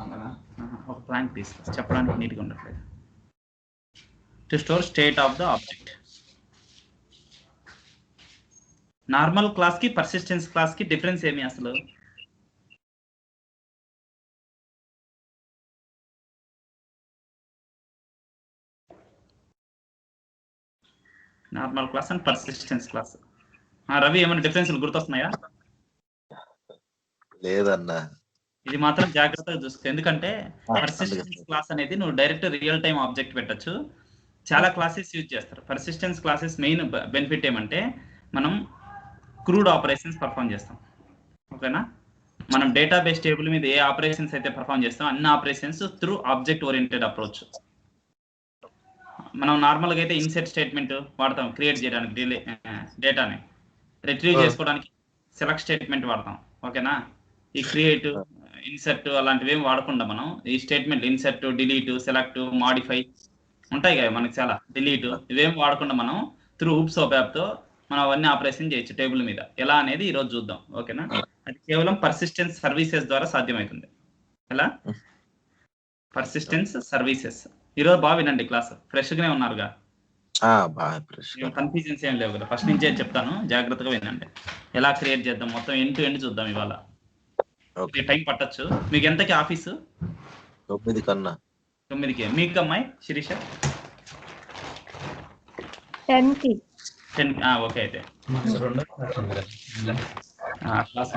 చేస్తాం కదా. ఒక ప్లాంక్ తీసుకో, చెప్పడానికి నీట్గా ఉండట్లేదు. To store state of the object. Normal class కి పర్సిస్టెన్స్ క్లాస్ కి డిఫరెన్స్ ఏమి అసలు? Normal class and persistence class. Ravi, ఏమైనా డిఫరెన్స్ గుర్తొస్తున్నాయా? లేదన్నా. ఇది మాత్రం జాగ్రత్తగా చూసుకో, ఎందుకంటే పర్సిస్టెన్స్ క్లాస్ అనేది నువ్వు డైరెక్ట్ రియల్ టైమ్ ఆబ్జెక్ట్ పెట్టచ్చు. చాలా క్లాసెస్ యూజ్ చేస్తారు. పర్సిస్టెన్స్ క్లాసెస్ మెయిన్ బెనిఫిట్ ఏమంటే మనం క్రూడ్ ఆపరేషన్స్ పర్ఫామ్ చేస్తాం. ఓకేనా? మనం డేటాబేస్ టేబుల్ మీద ఏ ఆపరేషన్స్ అయితే పర్ఫామ్ చేస్తాం అన్ని operations through object oriented approach. మనం నార్మల్గా అయితే ఇన్సెట్ స్టేట్మెంట్ వాడతాం క్రియేట్ చేయడానికి, డేటాని రిట్రీవ్ చేసుకోవడానికి సెలెక్ట్ స్టేట్మెంట్ వాడతాం. ఓకేనా? ఈ క్రియేట్, ఇన్సర్ట్ అలాంటివి ఏమి వాడకుండా మనం ఈ statement insert, delete, select, modify ఉంటాయి కదా మనకి, చాలా డిలీట్ ఇవేం వాడకుండా మనం త్రూ హూప్స్ ఆఫ్ యాప్తో మనం అవన్నీ ఆపరేషన్ చేయొచ్చు టేబుల్ మీద. ఎలా అనేది ఈరోజు చూద్దాం. ఓకేనా? అది కేవలం పర్సిస్టెన్స్ సర్వీసెస్ ద్వారా సాధ్యమవుతుంది. ఎలా? Persistence services. ఈరోజు బాగా వినండి, క్లాస్ ఫ్రెష్గానే ఉన్నారుగా, కన్ఫ్యూజన్స్ ఏం లేవు కదా. ఫస్ట్ నుంచే చెప్తాను, జాగ్రత్తగా వినండి. ఎలా క్రియేట్ చేద్దాం మొత్తం ఎండ్ టు ఎండ్ చూద్దాం ఇవాళ. టైం పట్టచ్చు. మీకు ఎంతకి ఆఫీసు? 9 కన్నా. 9కి. మీకు అమ్మాయి శిరీష? 10కి. ఓకే. అయితే క్లాస్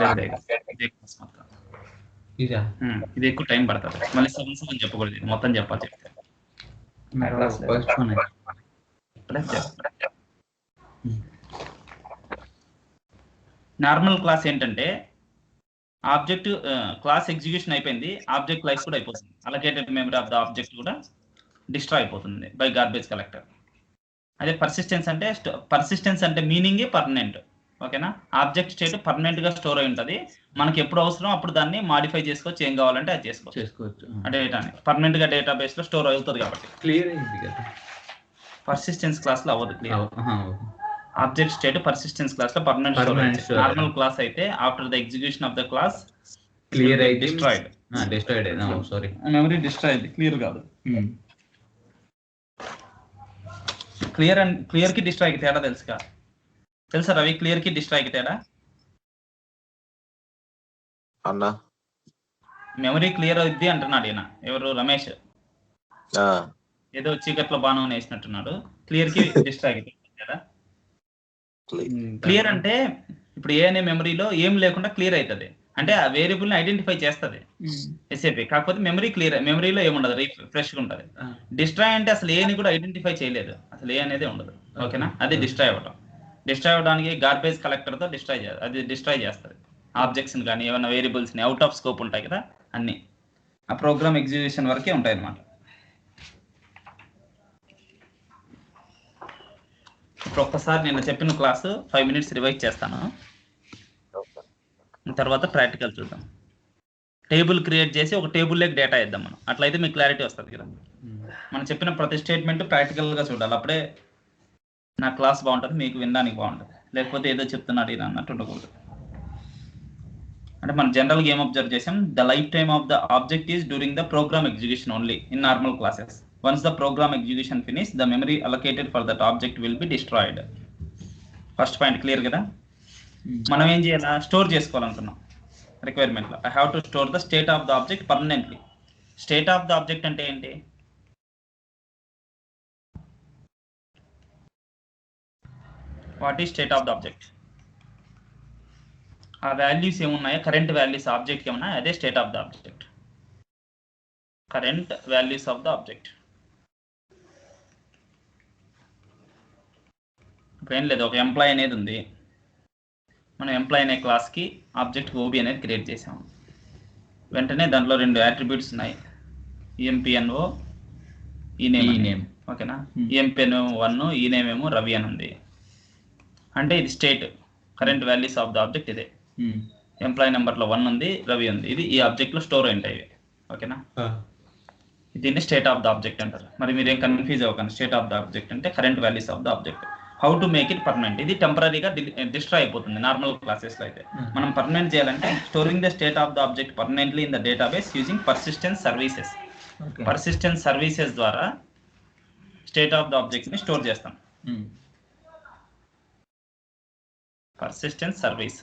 ఇది ఎక్కువ టైం పడుతుంది. మళ్ళీ సగం చెప్పకూడదు, మొత్తం చెప్పాలి. చెప్తే నార్మల్ క్లాస్ ఏంటంటే ఆబ్జెక్ట్ క్లాస్ ఎగ్జిక్యూషన్ అయిపోయింది, ఆబ్జెక్ట్ లైఫ్ కూడా అయిపోతుంది. Allocated memory of the object కూడా డిస్ట్రాయ్ అయిపోతుంది బై గార్బేజ్ కలెక్టర్. అదే పర్సిస్టెన్స్ అంటే మీనింగే పర్మనెంట్. ఓకేనా? ఆబ్జెక్ట్ స్టేట్ పర్మనెంట్ గా స్టోర్ అయి ఉంటుంది. మనకి ఎప్పుడు అవసరం అప్పుడు దాన్ని మాడిఫై చేసుకోవచ్చు, ఏం కావాలంటే అది చేసుకోవచ్చు. డేటాని పర్మనెంట్ గా డేటాబేస్ లో స్టోర్ అవుతుంది కాబట్టి క్లియర్ అయింది కదా. పర్సిస్టెన్స్ క్లాస్ లో అవ్వదు clear. Object state persistence class లో పర్మనెంట్ స్టోర్. నార్మల్ క్లాస్ అయితే after the execution of the class clear అయితే destroyed. Sorry, memory destroyed, clear కాదు. క్లియర్ కి డిస్ట్రాయ్ కి తేడా తెలుసా రవి? క్లియర్ కి డిస్ట్రాయ్ కి తేడా అన్నా? మెమరీ క్లియర్ అవుద్ది అంటున్నాడు ఈయన. ఎవరు? రమేష్. ఏదో చీకట్లో బాణం వేసినట్టున్నాడు. క్లియర్ కి డిస్ట్రాయ్ కి తేడా. క్లియర్ అంటే ఇప్పుడు ఏ అనే మెమరీలో ఏం లేకుండా క్లియర్ అవుతుంది, అంటే ఆ వేరియబుల్ ని ఐడెంటిఫై చేస్తుంది ఎస్ఏపి. కాకపోతే మెమరీ క్లియర్, మెమరీలో ఏముండదు, ఫ్రెష్ గా ఉంటుంది. డిస్ట్రాయ్ అంటే అసలు ఏని కూడా ఐడెంటిఫై చేయలేదు, అసలు ఏ అనేది ఉండదు. ఓకేనా? అది డిస్ట్రాయ్ అవ్వడం. డిస్ట్రాయ్ అవ్వడానికి గార్బేజ్ కలెక్టర్ తో అది డిస్ట్రాయ్ చేస్తుంది ఆబ్జెక్ట్స్ ని కానీ ఏమైనా వేరియబుల్స్ ని. అవుట్ ఆఫ్ స్కోప్ ఉంటాయి కదా అన్ని, ఆ ప్రోగ్రామ్ ఎగ్జిక్యూషన్ వరకే ఉంటాయి అన్నమాట. ఇప్పుడు ఒక్కసారి నేను చెప్పిన క్లాసు 5 minutes రివైజ్ చేస్తాను, తర్వాత ప్రాక్టికల్ చూద్దాం. టేబుల్ క్రియేట్ చేసి ఒక టేబుల్ లేక డేటా ఇద్దాం మనం. అట్లయితే మీకు క్లారిటీ వస్తుంది కదా. మనం చెప్పిన ప్రతి స్టేట్మెంట్ ప్రాక్టికల్గా చూడాలి, అప్పుడే నా క్లాస్ బాగుంటుంది, మీకు వినడానికి బాగుంటుంది. లేకపోతే ఏదో చెప్తున్నాడు ఇది అన్నట్టు ఉండకూడదు. అంటే మనం జనరల్గా ఏం అబ్జర్వ్ చేసాం, the life time of the object is during the program execution only in normal classes. Once the program execution finish the memory allocated for that object will be destroyed. First point clear కదా. మనం ఏం చేయాలా? Store చేసుకోవాలనుకున్నాం రిక్వైర్మెంట్లో. I have to store the state of the object permanently. State of the object అంటే ఏంటి? What is state of the object? ఆ values ఏమున్నాయో, కరెంట్ వాల్యూస్ ఆబ్జెక్ట్కి ఏమున్నాయో అదే state of the object. Current values of the object. ఇప్పుడు ఏం లేదు, ఒక ఎంప్లాయ్ అనేది ఉంది. మనం ఎంప్లాయ్ అనే క్లాస్కి ఆబ్జెక్ట్ ఓబీ అనేది క్రియేట్ చేసాము. వెంటనే దాంట్లో 2 attributes ఉన్నాయి, ఈఎంపిఎన్ఓ, ఈ నేమ్. ఓకేనా? ఈఎంపిఎన్ఓ 1, ఈ నేమ్ ఏమో రవి అని ఉంది. అంటే ఇది state, current values of the object ఇదే. ఎంప్లాయ్ నెంబర్లో 1 ఉంది, రవి ఉంది. ఇది ఈ ఆబ్జెక్ట్లో స్టోర్ అయి ఉంటాయి. ఓకేనా? దీన్ని స్టేట్ ఆఫ్ ద ఆబ్జెక్ట్ అంటారు. మరి మీరేం కన్ఫ్యూజ్ అవ్వకండి. స్టేట్ ఆఫ్ ద ఆబ్జెక్ట్ అంటే current values of the object. How to make it permanent. ఇది టెంపరీగా డిస్ట్రాయ్ అయిపోతుంది నార్మల్ క్లాసెస్లో అయితే. మనం పర్మనెంట్ చేయాలంటే storing the state of the object permanently in the database using persistence services. Persistence services ద్వారా state of the ఆబ్జెక్ట్ని store చేస్తాం. Persistence service,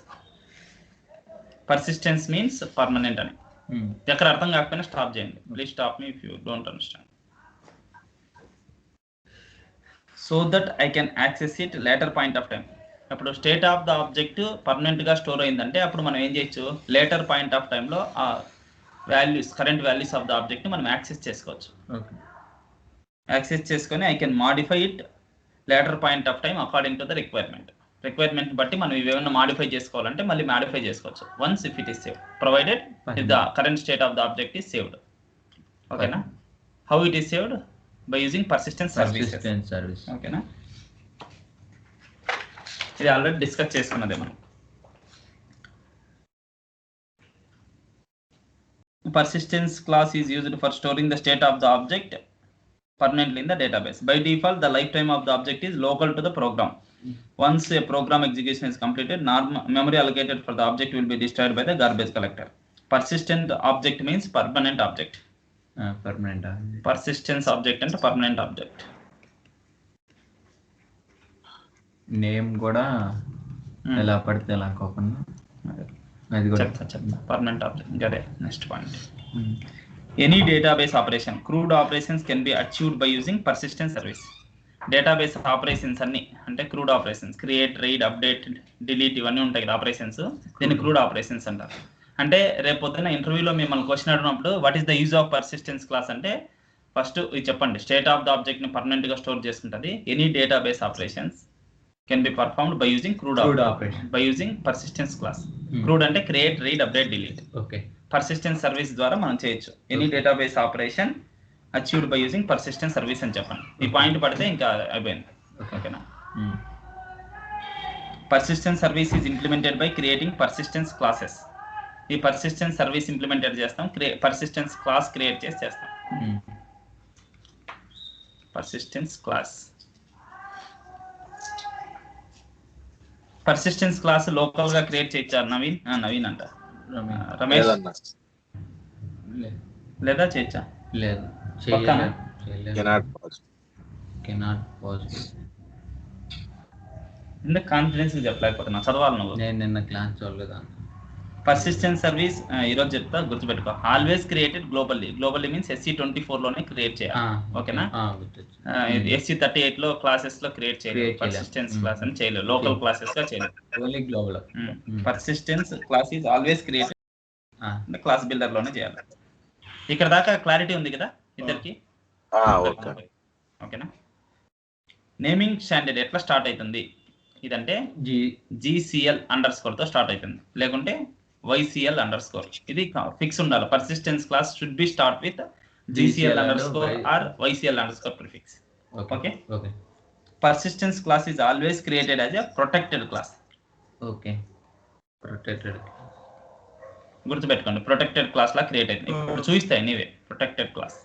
persistence means permanent అని. ఎక్కడ అర్థం కాకపోయినా స్టాప్ చేయండి. Please stop me if you don't understand. So that I can access it later point of time. అప్పుడు state of the object పర్మనెంట్గా store అయిందంటే అప్పుడు మనం ఏం చేయొచ్చు, లేటర్ పాయింట్ ఆఫ్ టైంలో ఆ values, current values of the ఆబ్జెక్ట్ని మనం యాక్సెస్ చేసుకోవచ్చు. యాక్సెస్ చేసుకొని I can modify it later point of time according to the requirement బట్టి మనం ఇవేమన్నా మాడిఫై చేసుకోవాలంటే మళ్ళీ మాడిఫై చేసుకోవచ్చు. Once if it is saved, provided if the current state of the object is saved. ఓకేనా? How it is saved? by using persistence service. ఓకేనా? ఇది already discuss చేసుకున్నదే మనం. Persistence class is used for storing the state of the object permanently in the database. By default, the lifetime of the object is local to the program. Once a program execution is completed, memory allocated for the object will be destroyed by the garbage collector. Persistent object means permanent object. Permanent persistence object అంటే permanent object. Name కూడా ఎలా పడితే ఎలా కాకుండా అది కూడా చెప్తా. Permanent object అదే next point. Any database operation, crude operations can be achieved by using persistence service. Database operations అన్ని అంటే crude operations, create, read, update, delete ఇవన్నీ ఉంటాయి కదా ఆపరేషన్స్, దీన్ని క్రూడ్ ఆపరేషన్స్ అంటారు. అంటే రేపు పొద్దున్న ఇంటర్వ్యూలో మిమ్మల్ని క్వశ్చన్ అడిగినప్పుడు what is the use of persistence class అంటే ఫస్ట్ ఇది చెప్పండి. స్టేట్ ఆఫ్ ద ఆబ్జెక్ట్ని పర్మనెంట్గా స్టోర్ చేసుకుంటుంది. Any database operations can be performed by using CRUD operation by using persistence class. CRUD అంటే create, read, update, delete. Okay. Persistence service ద్వారా మనం చేయొచ్చు. Any database operation achieved by using persistence service అని చెప్పండి. ఈ point పడితే ఇంకా అయిపోయింది. ఓకేనా? Persistence service is implemented by creating persistence classes. ఈ పర్సిస్టెన్స్ సర్వీస్ ఇంప్లిమెంటెడ్ చేస్తాం, పర్సిస్టెన్స్ క్లాస్ క్రియేట్ చేస్తాం. Persistence class, persistence class local గా క్రియేట్ చేయించారు నవీన్ అంట, రమేష్ లేదా చేయొచ్చా? లేదు, ఎందుకు కాన్ఫిడెన్స్ చెప్పలేకపోతున్నా? చదవాలి నువ్వు. నేను నిన్న క్లాస్ చూడలేదా? పర్సిస్టెన్స్ సర్వీస్ ఈరోజు చెప్తా, గుర్తుపెట్టుకో. Always created globally means SC24 లోనే క్రియేట్ చేయాలి. ఓకేనా? SC38 లో క్లాసెస్ లో క్రియేట్ చేయలేదు. పర్సిస్టెన్స్ క్లాస్ అని చేయలేదు, లోకల్ క్లాసెస్ గా చేయలేదు. Only global. Persistence class is always created class builder లోనే చేయాలి. ఇక్కడ దాకా క్లారిటీ ఉంది కదా ఇద్దరికి? ఓకేనా? నేమింగ్ స్టాండర్డ్ ఎట్లా స్టార్ట్ అవుతుంది ఇదంటే GCL_ తో స్టార్ట్ అవుతుంది, లేకుంటే YCL_. ఇది ఫిక్స్ ఉండాలి. Persistence class should be start with GCL_ or YCL_ prefix. Okay. Persistence class is always created as a protected class. Okay. Protected, గుర్తుపెట్టుకోండి. ప్రొటెక్టెడ్ క్లాస్ లా క్రియేట్ అవుతుంది. ఇప్పుడు చూపిస్తాయి నీవే protected class.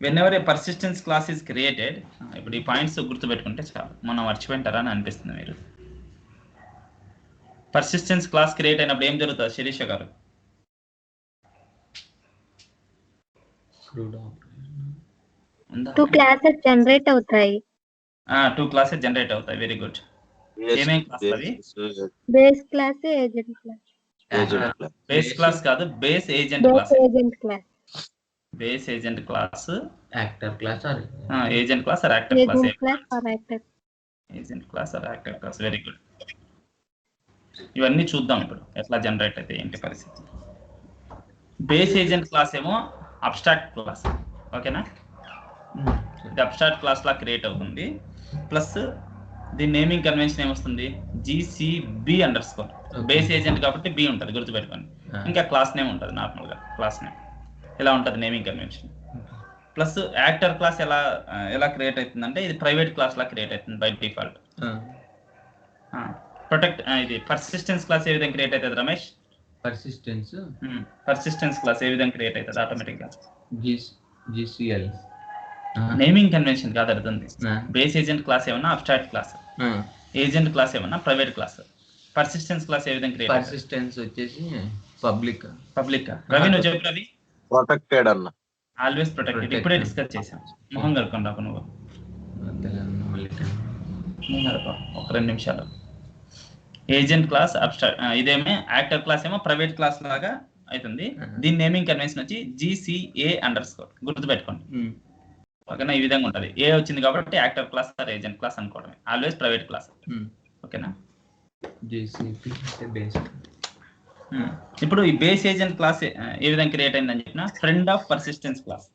whenever a persistence class is created, ఇప్పుడు ఈ points గుర్తుపెట్టుకుంటే చాలు, మనం మర్చిపోయింటారా అని అనిపిస్తుంది మీరు. పర్సిస్టెన్స్ క్లాస్ క్రియేట్ అయినప్పుడు ఏం జరుగుతుంది శిరీష గారు? టూ క్లాసెస్ జనరేట్ అవుతాయి. Very good. ఏమేం క్లాస్ అవి? Base class, agent class. Base class కాదు, base agent class. Base agent class, actor class, agent class or actor class. Agent class or actor class. Very good. ఇవన్నీ చూద్దాం ఇప్పుడు ఎట్లా generate అయితే ఏంటి పరిస్థితి. బేస్ ఏజెంట్ క్లాస్ ఏమో అబ్స్ట్రాక్ట్ క్లాస్. ఓకేనా? ఇది అబ్స్ట్రాక్ట్ క్లాస్ లా క్రియేట్ అవుతుంది. ప్లస్ దీని నేమింగ్ కన్వెన్షన్ ఏమొస్తుంది? GCB_. బేస్ ఏజెంట్ కాబట్టి B ఉంటుంది, గుర్తుపెట్టుకోండి. ఇంకా క్లాస్ నేమ్ ఉంటుంది, నార్మల్గా క్లాస్ నేమ్ ఇలా ఉంటుంది naming convention. Plus actor class ఎలా క్రియేట్ అవుతుందంటే ఇది ప్రైవేట్ క్లాస్ లా క్రియేట్ అవుతుంది బై డిఫాల్ట్. ఇది పర్సిస్టెన్స్ క్లాస్ ఏ విధంగా క్రియేట్ అవుతుంది రమేష్? పర్సిస్టెన్స్ క్లాస్ ఏ విధంగా క్రియేట్ అవుతుంది ఆటోమేటిక్గా? నేమింగ్ కన్వెన్షన్ కాదు అడుగుతుంది. బేస్ ఏజెంట్ క్లాస్ ఏమన్నా అబ్స్ట్రాక్ట్ క్లాస్, ఏజెంట్ క్లాస్ ఏమన్నా ప్రైవేట్ క్లాస్, పర్సిస్టెన్స్ క్లాస్ ఏ విధంగా క్రియేట్? పర్సిస్టెన్స్ వచ్చేసి పబ్లిక్. రవి నువ్వు చెప్పు. రవి ప్రొటెక్టెడ్ అన్న. Always protected. ఇప్పుడే డిస్కస్ చేసాం. మొహం కలుపుకొని రాకు నువ్వు. ఒక 2 నిమిషాలు. ఏజెంట్ క్లాస్ అబ్స్ట్రాక్ట్, ఇదేమో యాక్టర్ క్లాస్ ఏమో ప్రైవేట్ క్లాస్ లాగా అవుతుంది. దీని నేమింగ్ కన్వెన్షన్ వచ్చి GCA_, గుర్తుపెట్టుకోండి. ఓకేనా? ఈ విధంగా ఉంటుంది. ఏ వచ్చింది కాబట్టి actor class or agent class అనుకోవడమే. Always private class. ఓకేనా? జీసీపీ అంటే బేస్. ఇప్పుడు ఈ బేస్ ఏజెంట్ క్లాస్ ఏ విధంగా క్రియేట్ అయిందని చెప్పిన, friend of persistence class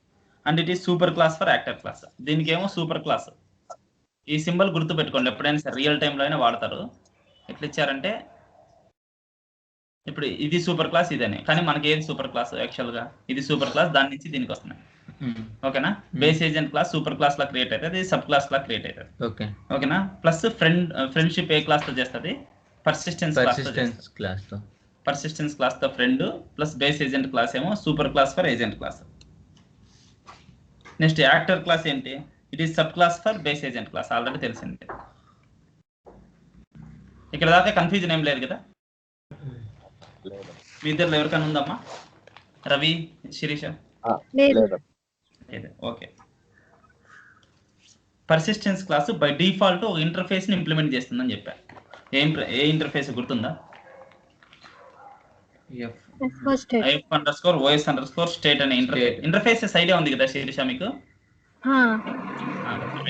and it is super class for actor class. దీనికి ఏమో సూపర్ క్లాస్. ఈ సింబల్ గుర్తు పెట్టుకోండి, ఎప్పుడైనా సరే రియల్ టైంలో అయినా వాడతారు. ఎట్లా ఇచ్చారంటే ఇప్పుడు ఇది సూపర్ క్లాస్ ఇదని, కానీ మనకి ఏది సూపర్ క్లాస్? యాక్చువల్ గా ఇది సూపర్ క్లాస్, దాని నుంచి దీనికి వస్తున్నాయి. ఓకేనా? Base agent class super class లా క్రియేట్ అవుతుంది, సబ్ క్లాస్ లా క్రియేట్ అవుతుంది. ఓకేనా? ప్లస్ ఫ్రెండ్షిప్ ఏ క్లాస్ తో చేస్తుంది? పర్సిస్టెన్స్ క్లాస్ తో friend, plus base agent class ఏమో super class for agent class. Next actor class ఏంటి? It is sub class for base agent class. Already తెలిసింది. ఇక్కడ దాకా కన్ఫ్యూజన్ ఏం లేదు కదా? మీ ఇద్దరు ఎవరికైనా ఉందమ్మా? Ravi, Shirisha? Okay. Persistence class by default ఒక ఇంటర్ఫేస్ ని ఇంప్లిమెంట్ చేస్తుందని చెప్పా. ఏ ఇంటర్ఫేస్ గుర్తుందా? IF_OS_state అనే ఇంటర్ఫేసెస్ ఐడియా ఉంది కదా శిరీష మీకు?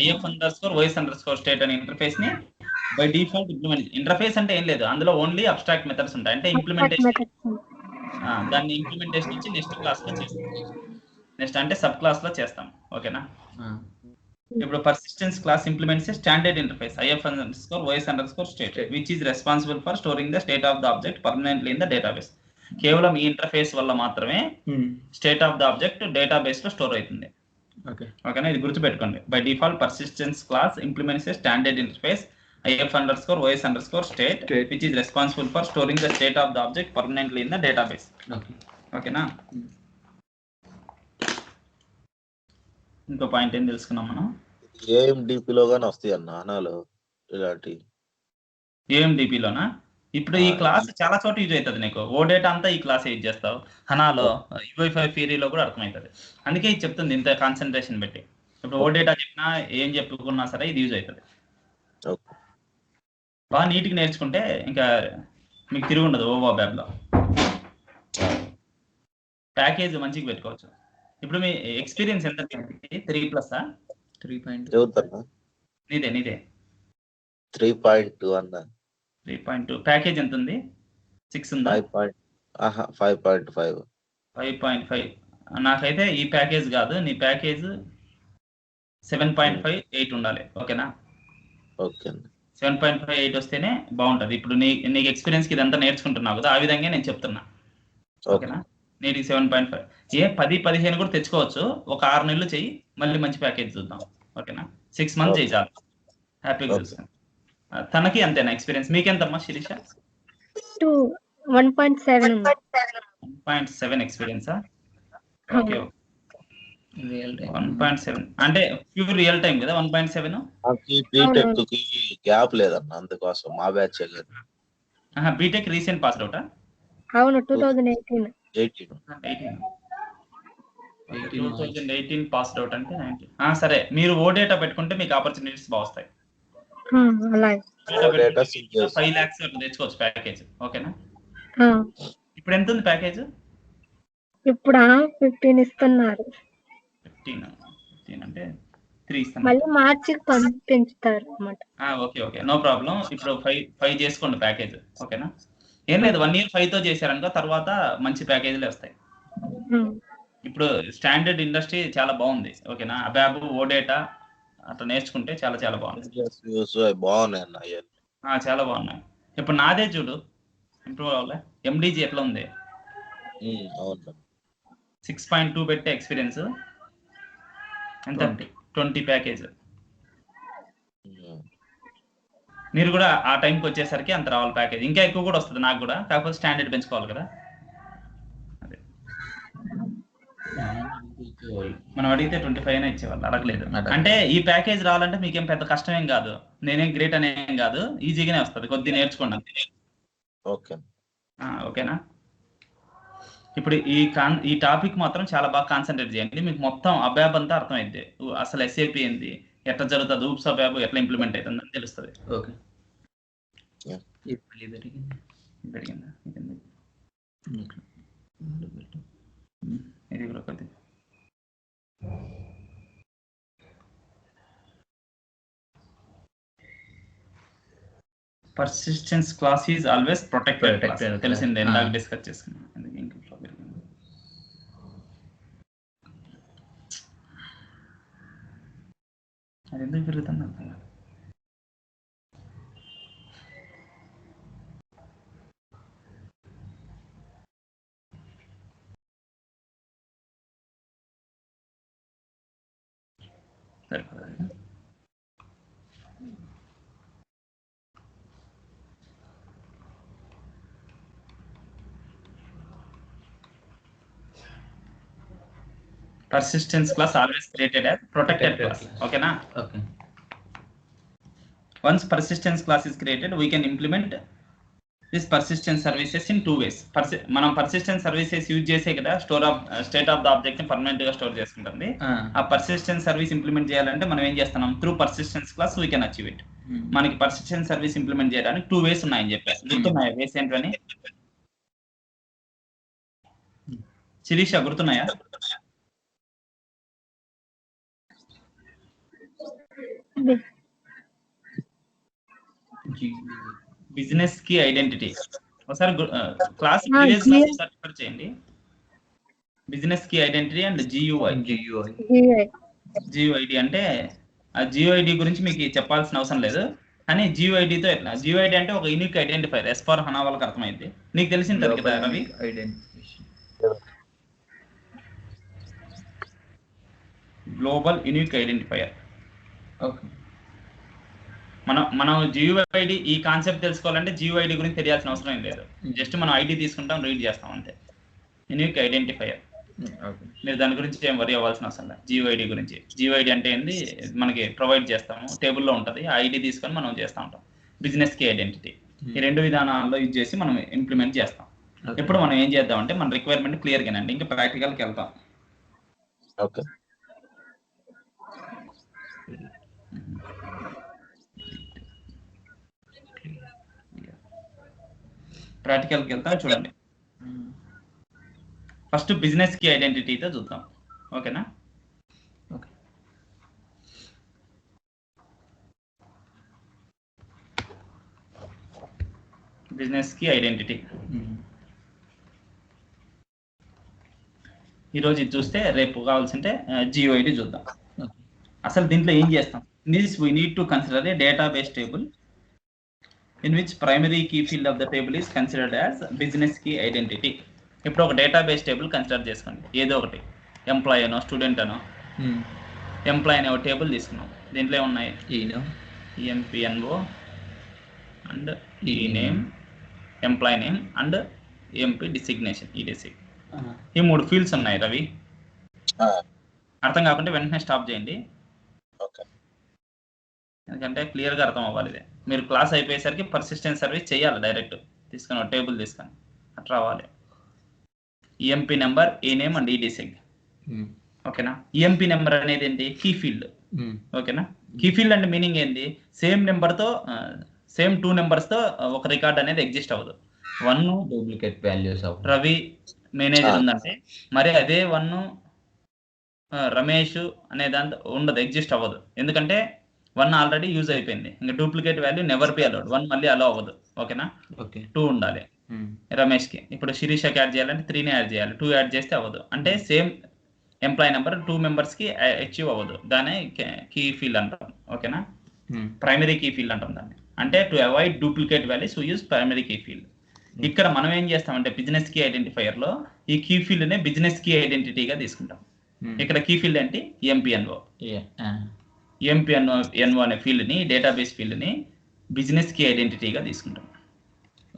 IF_OS_state అనే ఇంటర్ఫేస్ ని బై డిఫాల్ట్ ఇంప్లిమెంట్. ఇంటర్ఫేస్ అంటే ఏం లేదు, అందులో ఓన్లీ అబ్స్ట్రాక్ట్ మెథడ్స్ ఉంటాయి. అంటే ఇంప్లిమెంటేషన్, దాన్ని ఇంప్లిమెంటేషన్ నుంచి నెక్స్ట్ క్లాస్ లో చేస్తాం. నెక్స్ట్ అంటే సబ్ క్లాస్ లో చేస్తాం. ఓకేనా? ఇప్పుడు persistence class implements standard interface IF_OS_state which is responsible for storing the state of the object permanently in the database. కేవలం ఈ ఇంటర్ఫేస్ వల్ల మాత్రమే state of the object database లో స్టోర్ అవుతుంది. ఓకేనా? ఇది గుర్తుపెట్టుకోండి. By default persistence class implements standard interface IF_OS_state which is responsible for storing the state of the object permanently in the database. ఓకేనా? ఇంకో పాయింట్ ఏం తెలుసుకున్నాం మనం? AMDP లో గాని వస్తాయి అన్న అనాలు ఇలాంటి. AMDP లోనా? ఇప్పుడు ఈ క్లాస్ చాలా చోట యూజ్ అవుతుంది నీకు. ఓ డేటా అంతా ఈ క్లాస్ యూజ్ చేస్తావు. హనాలో UI5 థియరీలో కూడా అర్థమవుతుంది. అందుకే ఇది చెప్తుంది ఇంత కాన్సన్ట్రేషన్ పెట్టి. ఇప్పుడు ఓ డేటా చెప్పినా ఏం చెప్పుకున్నా సరే ఇది యూజ్ అవుతుంది. బాగా నీట్గా నేర్చుకుంటే ఇంకా మీకు తిరిగి ఉండదు. OVAB లో ప్యాకేజ్ మంచిగా పెట్టుకోవచ్చు. ఇప్పుడు మీ ఎక్స్పీరియన్స్ ఎంత? 3+? 3.2 నీదే 3.2 అన్న. 3.2. ప్యాకేజ్ ఎంత ఉంది? 6 ఉందా? 5.5. 5.5. నాకైతే ఈ ప్యాకేజ్ కాదు, నీ ప్యాకేజ్ 7.5, 8 ఉండాలి. ఓకేనా? ఓకే. 7.5, 8 వస్తేనే బాగుంటది. ఇప్పుడు నీకు ఎక్స్పీరియన్స్ కి ఇదంతా నేర్చుకుంటున్నావు కదా, ఆ విధంగా నేను చెప్తున్నా. ఓకేనా? నీకు 7.5 10-15 కూడా తెచ్చుకోవచ్చు. ఒక 6 నెలలు చెయ్యి, మళ్ళీ మంచి ప్యాకేజ్ చూద్దాం. ఓకేనా? 6 మంత్స్ చెయ్యి చాలు, హ్యాపీగా చూస్తాను. తనకి అంతేనా ఎక్స్పీరియన్స్? మీకెంతమ్మా శిరీష? 1.7. 1.7 ఎక్స్పీరియన్సా? ఓకే. 1.7 అంటే ప్యూర్ రియల్ టైం కదా 1.7. బీటెక్ కి గ్యాప్ లేదన్న, అందుకోసం మా బ్యాచ్. బీటెక్ రీసెంట్ పాస్ అవుటా? అవును, 2018 పాస్ అవుట్ అంటే 19. సరే, మీరు ఓ డేటా పెట్టుకుంటే మీకు ఆపర్చునిటీస్ బాగా వస్తాయి. 5 lakhs తెచ్చుకోవచ్చు ప్యాకేజ్. ఓకేనా? ఇప్పుడు ఎంత ఉంది ప్యాకేజ్? ఇప్పుడు 15 ఇస్తున్నారు. 15 అంటే 3 ఇస్తున్నారు. మళ్ళీ మార్చి పెంచుతారు అన్నమాట. Okay, no problem. ఇప్పుడు 5 చేసుకోండి ప్యాకేజ్. ఓకేనా? ఏం లేదు, 1 year 5తో చేశారనుకో తర్వాత మంచి ప్యాకేజీలు వస్తాయి. ఇప్పుడు స్టాండర్డ్ ఇండస్ట్రీ చాలా బాగుంది. ఓకేనా? అబాబ్, ఓ డేటా అట్లా నేర్చుకుంటే చాలా చాలా బాగున్నాయి. చాలా బాగున్నాయి. ఇప్పుడు నాదే చూడు, ఇంప్రూవ్ అవ్వలే. MDG ఎట్లా ఉంది? 6.2 పెట్టే ఎక్స్పీరియన్స్ ఎంత? 20 ప్యాకేజ్. మీరు కూడా ఆ టైంకి వచ్చేసరికి అంత రావాలి ప్యాకేజ్. ఇంకా ఎక్కువ కూడా వస్తుంది నాకు కూడా, కాకపోతే స్టాండర్డ్ పెంచుకోవాలి కదా. అదే మనం అడిగితే 25 అయినా ఇచ్చేవాళ్ళు, అడగలేదు. అడగలేదు. అంటే ఈ ప్యాకేజ్ రావాలంటే మీకేం పెద్ద కష్టమేం కాదు, నేనేం గ్రేట్ అనేం కాదు, ఈజీగానే వస్తుంది, కొద్ది నేర్చుకోండి అంతే. ఓకే ఓకేనా. ఇప్పుడు ఈ టాపిక్ మాత్రం చాలా బాగా కాన్సన్ట్రేట్ చేయండి, మీకు మొత్తం అబ్యాబ్ అంతా అర్థమైంది, అసలు SAP ఏంది, ఎట్లా జరుగుతుంది, ఊప్స్ అబ్యాబ్ ఎట్లా ఇంప్లిమెంట్ అవుతుంది అని తెలుస్తుంది. Okay Yeah. పెరిగిందా ఇది కూడా కొద్ది persistence class is always protected class, తెలిసిందే, ఇందాక డిస్కస్ చేసుకున్నాం. అది ఎందుకు పెరుగుతుంది అర్థం కాదు. సరిపోదా? Persistence class always created as protected class. Okay na? Okay. Once persistence class is created, we can implement this persistence services in two ways. మనం persistence services use చేసే కదా స్టేట్ ఆఫ్ ద ఆబ్జెక్ట్ ని permanent గా store చేసుకుంటుంది. ఆ persistence service implement చేయాలంటే మనం ఏం చేస్తున్నాం, through persistence class we can achieve it. మనకి persistence సర్వీస్ ఇంప్లిమెంట్ చేయడానికి టూ వేస్ ఉన్నాయని చెప్పారు. గుర్తున్నాయా వేస్ ఏంటని? శిరీష గుర్తున్నాయా? బిజినెస్ కి ఐడెంటిటీ ఒకసారి క్లాస్ ప్రీవియస్ క్లాస్ ఒకసారి రిఫర్ చేయండి. బిజినెస్ కి ఐడెంటిటీ అండ్ GUID అంటే ఆ GUID గురించి మీకు చెప్పాల్సిన అవసరం లేదు, కానీ GUID తో ఎట్లా, GUID అంటే ఒక యూనిక్ ఐడెంటిఫైర్, S4 HANA వాళ్ళకి అర్థమైంది. నీకు తెలిసింది కదా Ravi? Global unique identifier. Okay. మనం GUID ఈ కాన్సెప్ట్ తెలుసుకోవాలంటే GUID గురించి తెలియాల్సిన అవసరం ఏం లేదు, జస్ట్ మనం ఐడి తీసుకుంటాం, రీడ్ చేస్తాం అంతే. యూనిక్ ఐడెంటిఫైయర్, మీరు దాని గురించి ఏం వరి అవ్వాల్సిన అవసరం లేదు. GUID గురించి, GUID అంటే ఏంది, మనకి ప్రొవైడ్ చేస్తాము, టేబుల్లో ఉంటుంది, ఆ ఐడి తీసుకొని మనం చేస్తూ ఉంటాం. బిజినెస్ కి ఐడెంటిటీ, ఈ రెండు విధానాల్లో యూజ్ చేసి మనం ఇంప్లిమెంట్ చేస్తాం. ఇప్పుడు మనం ఏం చేద్దామంటే మన రిక్వైర్మెంట్ క్లియర్ గానండి, ఇంకా ప్రాక్టికల్కి వెళ్తాం. ఓకే. ప్రాక్టికల్కి వెళ్తాం, చూడండి. ఫస్ట్ బిజినెస్ కి ఐడెంటిటీతో చూద్దాం, ఓకేనా? ఓకే. బిజినెస్ కి ఐడెంటిటీ ఈరోజు ఇది చూస్తే రేపు కావాల్సింటే GUID చూద్దాం. అసలు దీంట్లో ఏం చేస్తాం, this we need to consider a database table in which primary key field of the table is considered as business key identity. ఇప్పుడు ఒక డేటాబేస్ టేబుల్ కన్సిడర్ చేసుకోండి, ఏదో ఒకటి, ఎంప్లాయ్ అనో స్టూడెంట్ అనో. ఎంప్లాయ్ అనే ఒక టేబుల్ తీసుకున్నాం, దీంట్లో ఏమున్నాయి, EMPNO and name, employee name and EMP designation, EDC. ఈ మూడు ఫీల్డ్స్ ఉన్నాయి రవి. అర్థం కాకుంటే వెంటనే స్టాప్ చేయండి, ఎందుకంటే క్లియర్గా అర్థం అవ్వాలి. ఇదే మీరు క్లాస్ అయిపోయేసరికి పర్సిస్టెన్స్ సర్వీస్ చేయాలి, డైరెక్ట్ తీసుకొని టేబుల్ తీసుకొని అట్లా రావాలి. EMP number, A name and EDSIG. ఓకేనా? EMP నెంబర్ అనేది ఏంటి, కీ ఫీల్డ్. ఓకేనా? కీ ఫీల్డ్ అంటే మీనింగ్ ఏంటి, సేమ్ నెంబర్తో సేమ్ 2 నెంబర్స్తో ఒక రికార్డ్ అనేది ఎగ్జిస్ట్ అవ్వదు. 1 డూప్లికేట్ వాల్యూస్ రవి మేనేజర్ ఉందంటే మరి అదే 1 రమేష్ అనే దాంతో ఉండదు, ఎగ్జిస్ట్ అవ్వదు. ఎందుకంటే 1 ఆల్రెడీ యూజ్ అయిపోయింది, ఇంకా duplicate value never be allowed, 1 మళ్ళీ అలో అవ్వదు. ఓకేనా? 2 ఉండాలి రమేష్ కి. ఇప్పుడు శిరీషకి యాడ్ చేయాలంటే 3ని యాడ్ చేయాలి, 2 యాడ్ చేస్తే అవ్వదు. అంటే సేమ్ ఎంప్లాయ్ నెంబర్ 2 మెంబర్స్ కి అచీవ్ అవ్వదు, దానే కీ ఫీల్డ్ అంటాం. ఓకేనా? ప్రైమరీ కీ ఫీల్డ్ అంటాం దాన్ని. అంటే to avoid duplicate values we use primary key field. ఇక్కడ మనం ఏం చేస్తామంటే బిజినెస్ కీ ఐడెంటిఫైయర్ లో ఈ కీ ఫీల్డ్ నే బిజినెస్ కీ ఐడెంటిటీగా తీసుకుంటాం. ఇక్కడ కీ ఫీల్డ్ ఏంటి, EMPNO. EMPNO అనే ఫీల్డ్ ని, డేటాబేస్ ఫీల్డ్ ని బిజినెస్ కీ ఐడెంటిటీగా తీసుకుంటాం.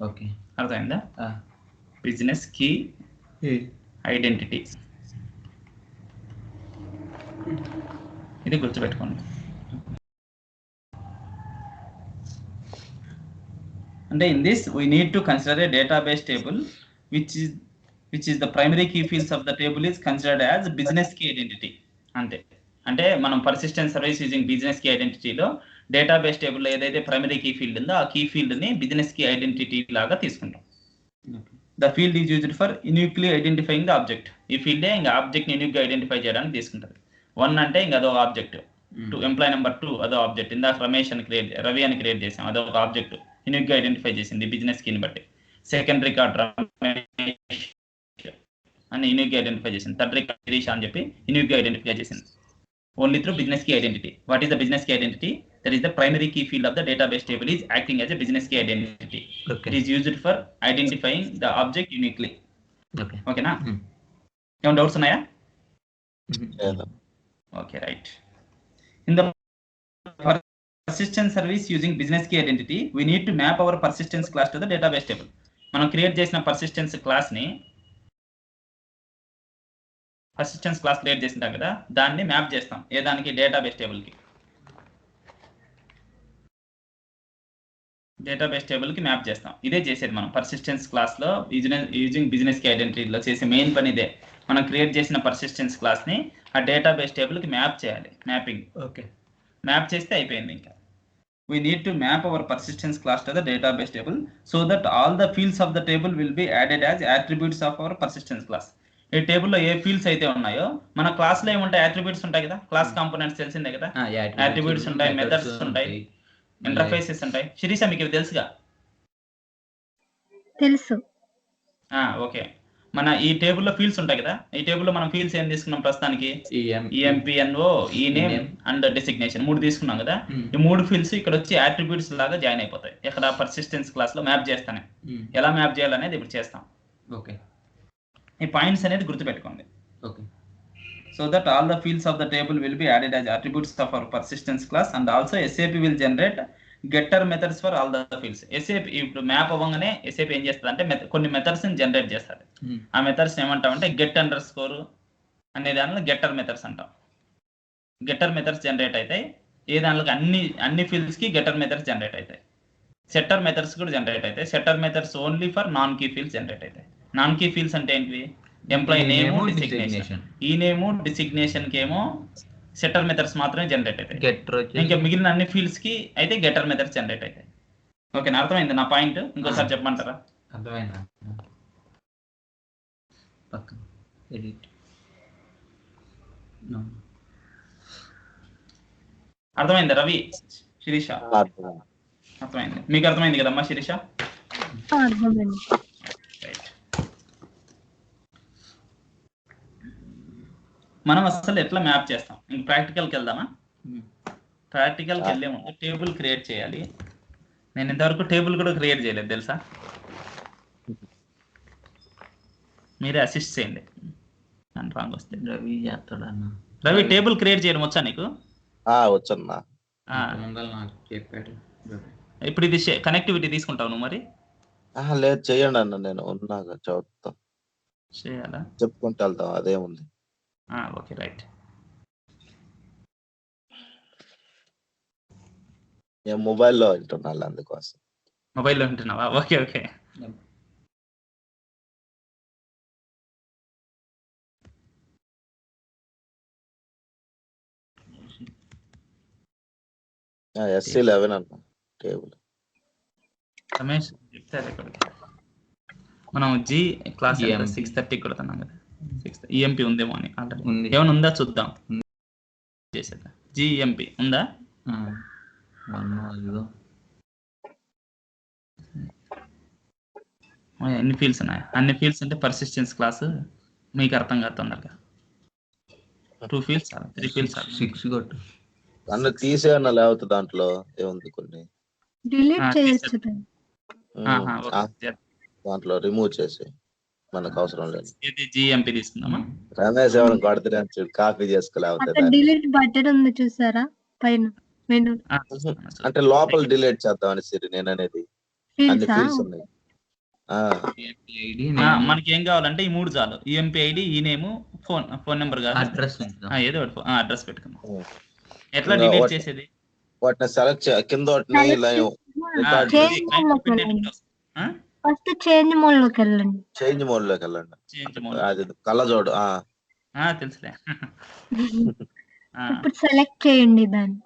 ఓకే, అర్థమైందా? Business key identity. ఇది గుర్తుపెట్టుకోండి. అంటే in this we need to consider a database table which is the primary key fields of the table is considered as business key identity. అంటే మనం persistent service using business key ఐడెంటిటీలో database టేబుల్లో ఏదైతే primary key field ఉందో ఆ key field ని business key identity లాగా తీసుకుంటాం. The field is used for uniquely identifying the object. ఈ ఫీల్డే ఇంకా ఆబ్జెక్ట్ ని యూనిక్ గా ఐడెంటిఫై చేయడానికి తీసుకుంటారు. 1 అంటే ఇంకా అదో ఆబ్జెక్ట్, 2 ఎంప్లాయ్ నెంబర్ 2 అదో ఆబ్జెక్ట్, ఇందాక రవి అని క్రియేట్ చేసాం అదో ఒక ఆబ్జెక్ట్ యూనిక్ గా ఐడెంటిఫై చేసింది బిజినెస్ కీని బట్టి. సెకండ్ రికార్డ్ రమేష్ అని యూనిక్ గా ఐడెంటిఫై చేసింది. థర్డ్ రికార్డ్ శిరీష అని చెప్పి యూనిక్ గా ఐడెంటిఫై చేసింది. Only through business key identity. What is the business key identity? That is the primary key field of the database table is acting as a business key identity. Okay. It is used for identifying the object uniquely. Okay. Okay na? Any doubts unnaya? లేదా? Okay, right. In the persistence service using business key identity, we need to map our persistence class to the database table. మనం create చేసిన persistence class ని persistence class create చేసింటాం కదా, దాన్ని map చేస్తాం ఏ దానికి, database టేబుల్కి. Database టేబుల్కి map చేస్తాం. ఇదే చేసేది మనం పర్సిస్టెన్స్ క్లాస్లో యూజింగ్ బిజినెస్ కి ఐడెంటిటీలో చేసే మెయిన్ పని ఇదే. మనం క్రియేట్ చేసిన పర్సిస్టెన్స్ క్లాస్ని ఆ డేటాబేస్ టేబుల్కి మ్యాప్ చేయాలి. మ్యాపింగ్. ఓకే. మ్యాప్ చేస్తే అయిపోయింది ఇంకా. We need to map our persistence class to the database table so that all the fields of the table will be added as attributes of our persistence class. ఈ టేబుల్లో ఏ fields అయితే ఉన్నాయో మన క్లాస్లో ఏముంటాయి, అట్రిబ్యూట్స్ ఉంటాయి కదా, క్లాస్ కాంపోనెంట్స్ తెలిసిందే కదా. అట్రిబ్యూట్స్ ఉంటాయి, మెథడ్స్ ఉంటాయి, ఇంటర్ఫేసెస్ ఉంటాయి. శిరీష మీకు ఇవి తెలుసుగా? తెలుసు. ఓకే. మన ఈ టేబుల్లో ఫీల్డ్స్ ఉంటాయి కదా, ఈ టేబుల్లో మనం ఫీల్డ్స్ ఏం తీసుకున్నాం ప్రస్తుతానికి? ఈఎంపిఎన్ఓ, ఈ నేమ్ అండ్ డెసిగ్నేషన్ 3 తీసుకున్నాం కదా. ఈ 3 ఫీల్డ్స్ ఇక్కడ వచ్చి అట్రిబ్యూట్స్ లాగా జాయిన్ అయిపోతాయి. ఇక్కడ పర్సిస్టెన్స్ క్లాస్ లో మ్యాప్ చేస్తానే. ఎలా మ్యాప్ చేయాలనేది ఇప్పుడు చేస్తాం. ఓకే. ఈ పాయింట్స్ అనేది గుర్తుపెట్టుకోండి. Okay. So that all the fields of the table will be added as attributes of our persistence class, and also SAP will generate getter methods for all the fields. SAP ఇప్పుడు map అవ్వగానే SAP ఏం చేస్తుంది అంటే కొన్ని methods ని generate చేస్తుంది. ఆ methods ఏమంటామంటే గెట్ అండర్ స్కోర్ అనే దానిలో గెట్టర్ మెథడ్స్ అంటాం. గెట్టర్ మెథడ్స్ జనరేట్ అవుతాయి. ఏ దానిలో అన్ని ఫీల్డ్స్ కి గెట్టర్ మెథడ్స్ జనరేట్ అవుతాయి. సెట్టర్ మెథడ్స్ కూడా జనరేట్ అవుతాయి. Setter methods only for non key fields generate అవుతాయి. నాన్ కీ ఫీల్డ్స్ అంటే ఏంటివి? Employee name, designation. ఈ నేమ్ డిసిగ్నేషన్ కి ఏమో సెట్టర్ మెథడ్స్ మాత్రమే జనరేట్ అవుతాయి. ఇంకా మిగిలిన అన్ని ఫీల్డ్స్ కి అయితే గెటర్ మెథడ్స్ జనరేట్ అవుతాయి. ఓకేనా? అర్థమైంది నా పాయింట్? ఇంకోసారి చెప్పమంటారా? అర్థమైందా? పక్కన ఎడిట్. అర్థమైంది రవి, శిరీష? అర్థమైంది. మీకు అర్థమైంది కదమ్మా శిరీష? అర్థమైంది. మనం అసలు ఎట్లా మ్యాప్ చేస్తాం? ఇంక ప్రాక్టికల్కి వెళ్దామా? ప్రాక్టికల్కి వెళ్ళే ముందు టేబుల్ క్రియేట్ చేయాలి. నేను ఇంతవరకు టేబుల్ కూడా క్రియేట్ చేయలేదు తెలుసా? మీరే అసిస్ట్ చేయండి నన్ను రాంగ్ వస్తే. రవి చేస్తాడన్న. రవి టేబుల్ క్రియేట్ చేయడం వచ్చా నీకు? వచ్చన్నా. నాకు చెప్పాడు. ఇప్పుడు ఇది కనెక్టివిటీ తీసుకుంటావు నువ్వు మరి? లేదు, చెయ్యండి అన్న, నేను ఉన్నాగా చదువుతాం. చేయాలా? చెప్పుకుంటూ వెళ్తాం, అదేముంది. Okay, right. నేను మొబైల్లో వింటున్నా అందుకోసం. మొబైల్లో వింటున్నావా? Okay okay. SC11 అన్న టేబుల్. రమేష్ మనం జీ క్లాస్ 6:30 కొడుతున్నాం కదా. ఈఎంపీ ఉందేమో అని ఆల్రెడీ ఏమైనా ఉందా చూద్దాం. చేసేదా? జిఎంపీ ఉందా? ఎన్ని ఫీల్డ్స్ ఉన్నాయి? అన్ని ఫీల్డ్స్ అంటే పర్సిస్టెన్స్ క్లాస్ మీకు అర్థం కాదు తొందరగా. 2 ఫీల్డ్స్ 3 ఫీల్డ్స్ 6 కొట్టు అన్న. తీసే అన్న, లేకపోతే దాంట్లో ఏముంది కొన్ని డిలీట్ చేయొచ్చు. దాంట్లో రిమూవ్ చేసి మనకు అవసరం లేదు. ఇది జిఎంపీ తీసుకుందామా? రమేష్ ఎవరు కొడితే కాపీ చేసుకోలేకపోతే డిలీట్ బటన్ ఉంది చూసారా పైన మెనూ? అంటే లోపల డిలీట్ చేద్దామని సిరి నేను అనేది. అన్ని ఫీల్డ్స్ ఉన్నాయి. ఐడి మనకి ఏం కావాలంటే ఈ 3 చాలు. యూఎంపీ ఐడి, ఈ నేమ్, ఫోన్ నెంబర్ కాదు, అడ్రస్ ఏదో ఒకటి అడ్రస్ పెట్టుకుందాం. ఉమ్. ఎట్లా ఇంకా డిలీట్ చేసేది? వాటిని సెలెక్ట్ కింద వాటిని రికార్డ్ ఫస్ట్ చేంజ్ మోడ్ లోకి వెళ్ళండి. చేంజ్ మోడ్ లోకి వెళ్ళండి. చేంజ్ మోడ్ అది కళ్ళజోడు. తెలుసులే. ఇప్పుడు సెలెక్ట్ చేయండి దాన్ని.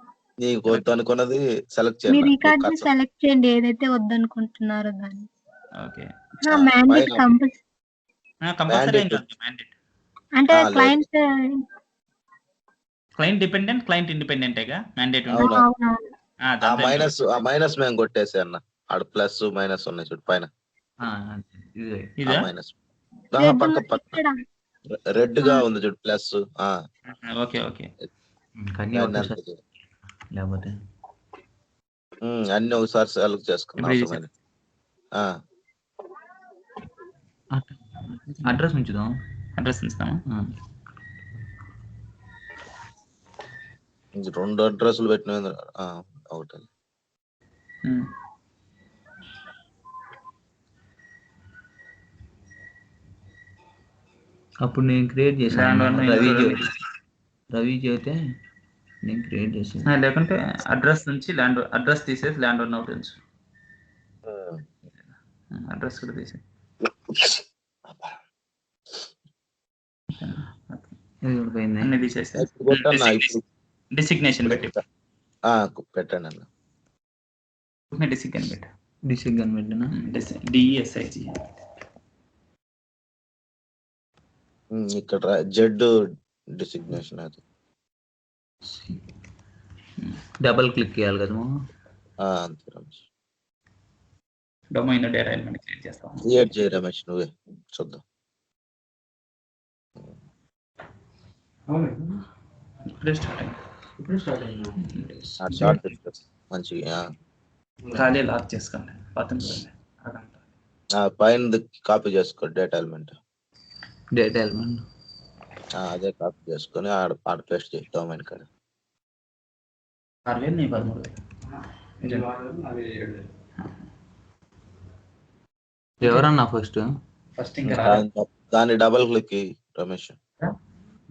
నీకు వద్దు అనుకున్నది సెలెక్ట్ మీ చేయండి. రికార్డ్ ని సెలెక్ట్ చేయండి ఏదైతే వద్దనుకుంటున్నారో దాన్ని. ఓకే. మ్యాండేట్ కంపల్సరీ మ్యాండేట్ అంటే క్లయింట్ డిపెండెంట్, క్లయింట్ ఇండిపెండెంటేగా మ్యాండేట్. మైనస్ మేము కొట్టేసి అన్న ఆడ ప్లస్ మైనస్ ఉన్నాయి చూడు పైన. మైనస్ పక్క రెడ్ గా ఉంది చూడు ప్లస్. Okay okay. లేకపోతే అన్ని ఒకసారి సెలెక్ట్ చేసుకున్నాం. అడ్రస్ ఉంచుదాం. అడ్రస్ ఉంచుదామా? 2 అడ్రస్లు పెట్టిన ఒకటి. అప్పుడు నేను క్రియేట్ చేశాను. రవి చేస్తే నేను క్రియేట్ చేసాను. లేకుంటే అడ్రస్ నుంచి అడ్రస్ తీసేసి ల్యాండ్ ఓన్ అవుట్ ఉంచు. అడ్రస్ కూడా తీసే అన్ని తీసేసి డిసిగ్నేషన్ పెట్టి పెట్టండి అన్న. డిసిగ్నేషన్ పెట్టినా డిఎస్ఐజి ఇక్కడ జెడ్ డిసిగ్నేషన్. అది డబుల్ క్లిక్ చేయాలి కదా. అంతే Ramesh. Domain data element create చేస్తాం. క్రియేట్ చేయి రమేష్, నువ్వే చూద్దాం. మంచిగా ఖాళీ లాక్ చేసుకోండి. పైన కాపీ చేసుకో డేటా ఎలిమెంట్. అదే కాపీ చేసుకొని ఆడ పేస్ట్ చేయి డొమైన్ కాడ. 6,000 ఎవరన్నా ఫస్ట్ ఇంకా దాన్ని డబుల్ క్లిక్ రమేష్.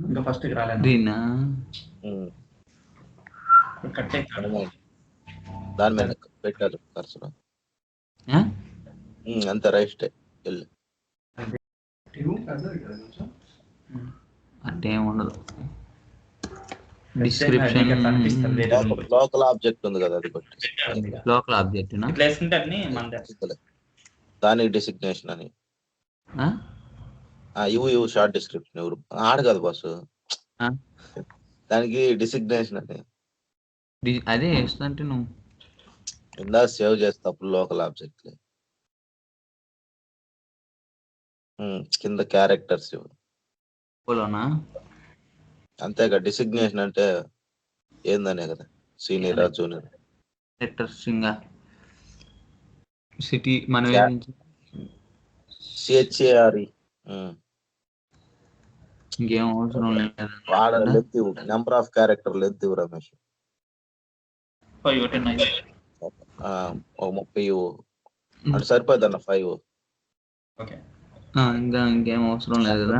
ఇంకా ఫస్ట్ రాలేదు. దీన్నా దాని మీద పెట్టారు కర్సర్. అంతే రైట్ వెళ్ళి అంటే ఏముండదు. డిస్క్రిప్షన్ లోకల్ ఆబ్జెక్ట్ ఉంది కదా, అది లోకల్ ఆబ్జెక్ట్ దానికి డిసిగ్నేషన్ అని ఇవ్వు షార్ట్ డిస్క్రిప్షన్ ఎవరు ఆడు కదా బాస్. దానికి డిసిగ్నేషన్ అని అదే అంటే నువ్వు ఇందా సేవ్ చేస్తా అప్పుడు లోకల్ ఆబ్జెక్ట్ కింద క్యారెక్టర్స్ అంతేగా. డిసిగ్నేషన్ అంటే ఏందనే కదా, సీనియర్ జూనియర్ క్యారెక్టర్స్. ఇంకా సిటీ మన CHARE. ఇంకేం అవసరం లేదు. Number of character length Ramesh 30 అంటే సరిపోద్ది అన్న 5. ఇంకా ఇంకేం అవసరం లేదు కదా.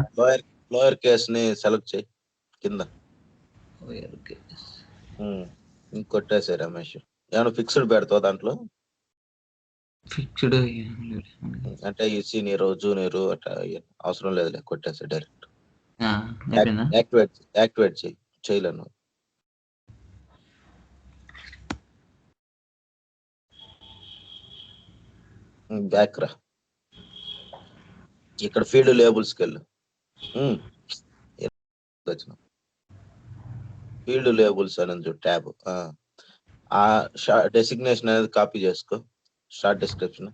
లోయర్ కేస్ ని సెలెక్ట్ చేయి కింద. ఇంకొట్టేసే రమేష్. ఏమన్నా ఫిక్స్డ్ పెడతావు దాంట్లో? ఫిక్స్డ్ అంటే ఈ సీనియర్ జూనియర్ అట్లా అవసరం లేదులే, కొట్టేసే డైరెక్ట్. యాక్టివేట్ చేయలేను. బ్యాక్ రా. ఇక్కడ ఫీల్డ్ లేబుల్స్కి వెళ్ళు. ఫీల్డ్ లేబుల్స్ అనేది ట్యాబ్. ఆ డెసిగ్నేషన్ అనేది కాపీ చేసుకో. షార్ట్ డిస్క్రిప్షన్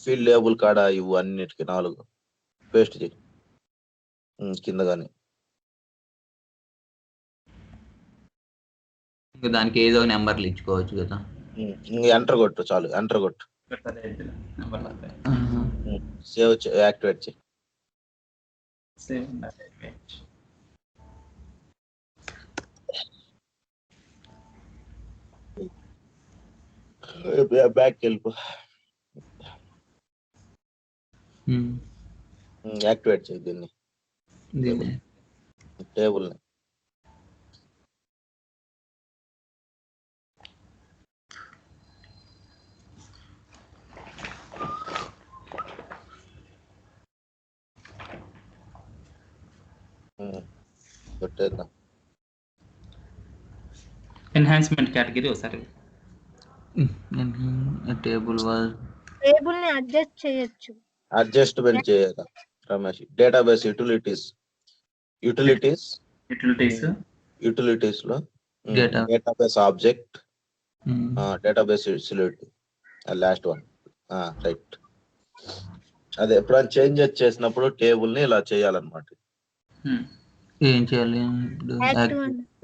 ఫీల్డ్ లేబుల్ కాడ ఇవ్వు అన్నిటికీ 4 పేస్ట్ చేయి కిందగానే. దానికి ఏదో నెంబర్లు ఇచ్చుకోవచ్చు కదా. ఎంటర్ కొట్టు చాలు. ఎంటర్ కొట్టు. సేవ్ యాక్టివేట్ చేయి. బ్యాక్ వెళ్ళిపో. యాక్టివేట్ చేయి దీన్ని, దీన్ని టేబుల్ ని. కొట్టేద్దాం. ఎన్హాన్స్మెంట్ కేటగిరీ ఒకసారి టేబుల్ వాజ్ టేబుల్ ని అడ్జస్ట్ చేయొచ్చు. అడ్జస్ట్మెంట్ చేయాలి రమేష్. డేటాబేస్ యూటిలిటీస్ లో database object, database utility last one. Right. అదే ఎప్పుడైనా చేంజెస్ చేసినప్పుడు టేబుల్ ని ఇలా చేయాలన్నమాట. ఏం చేయాలి?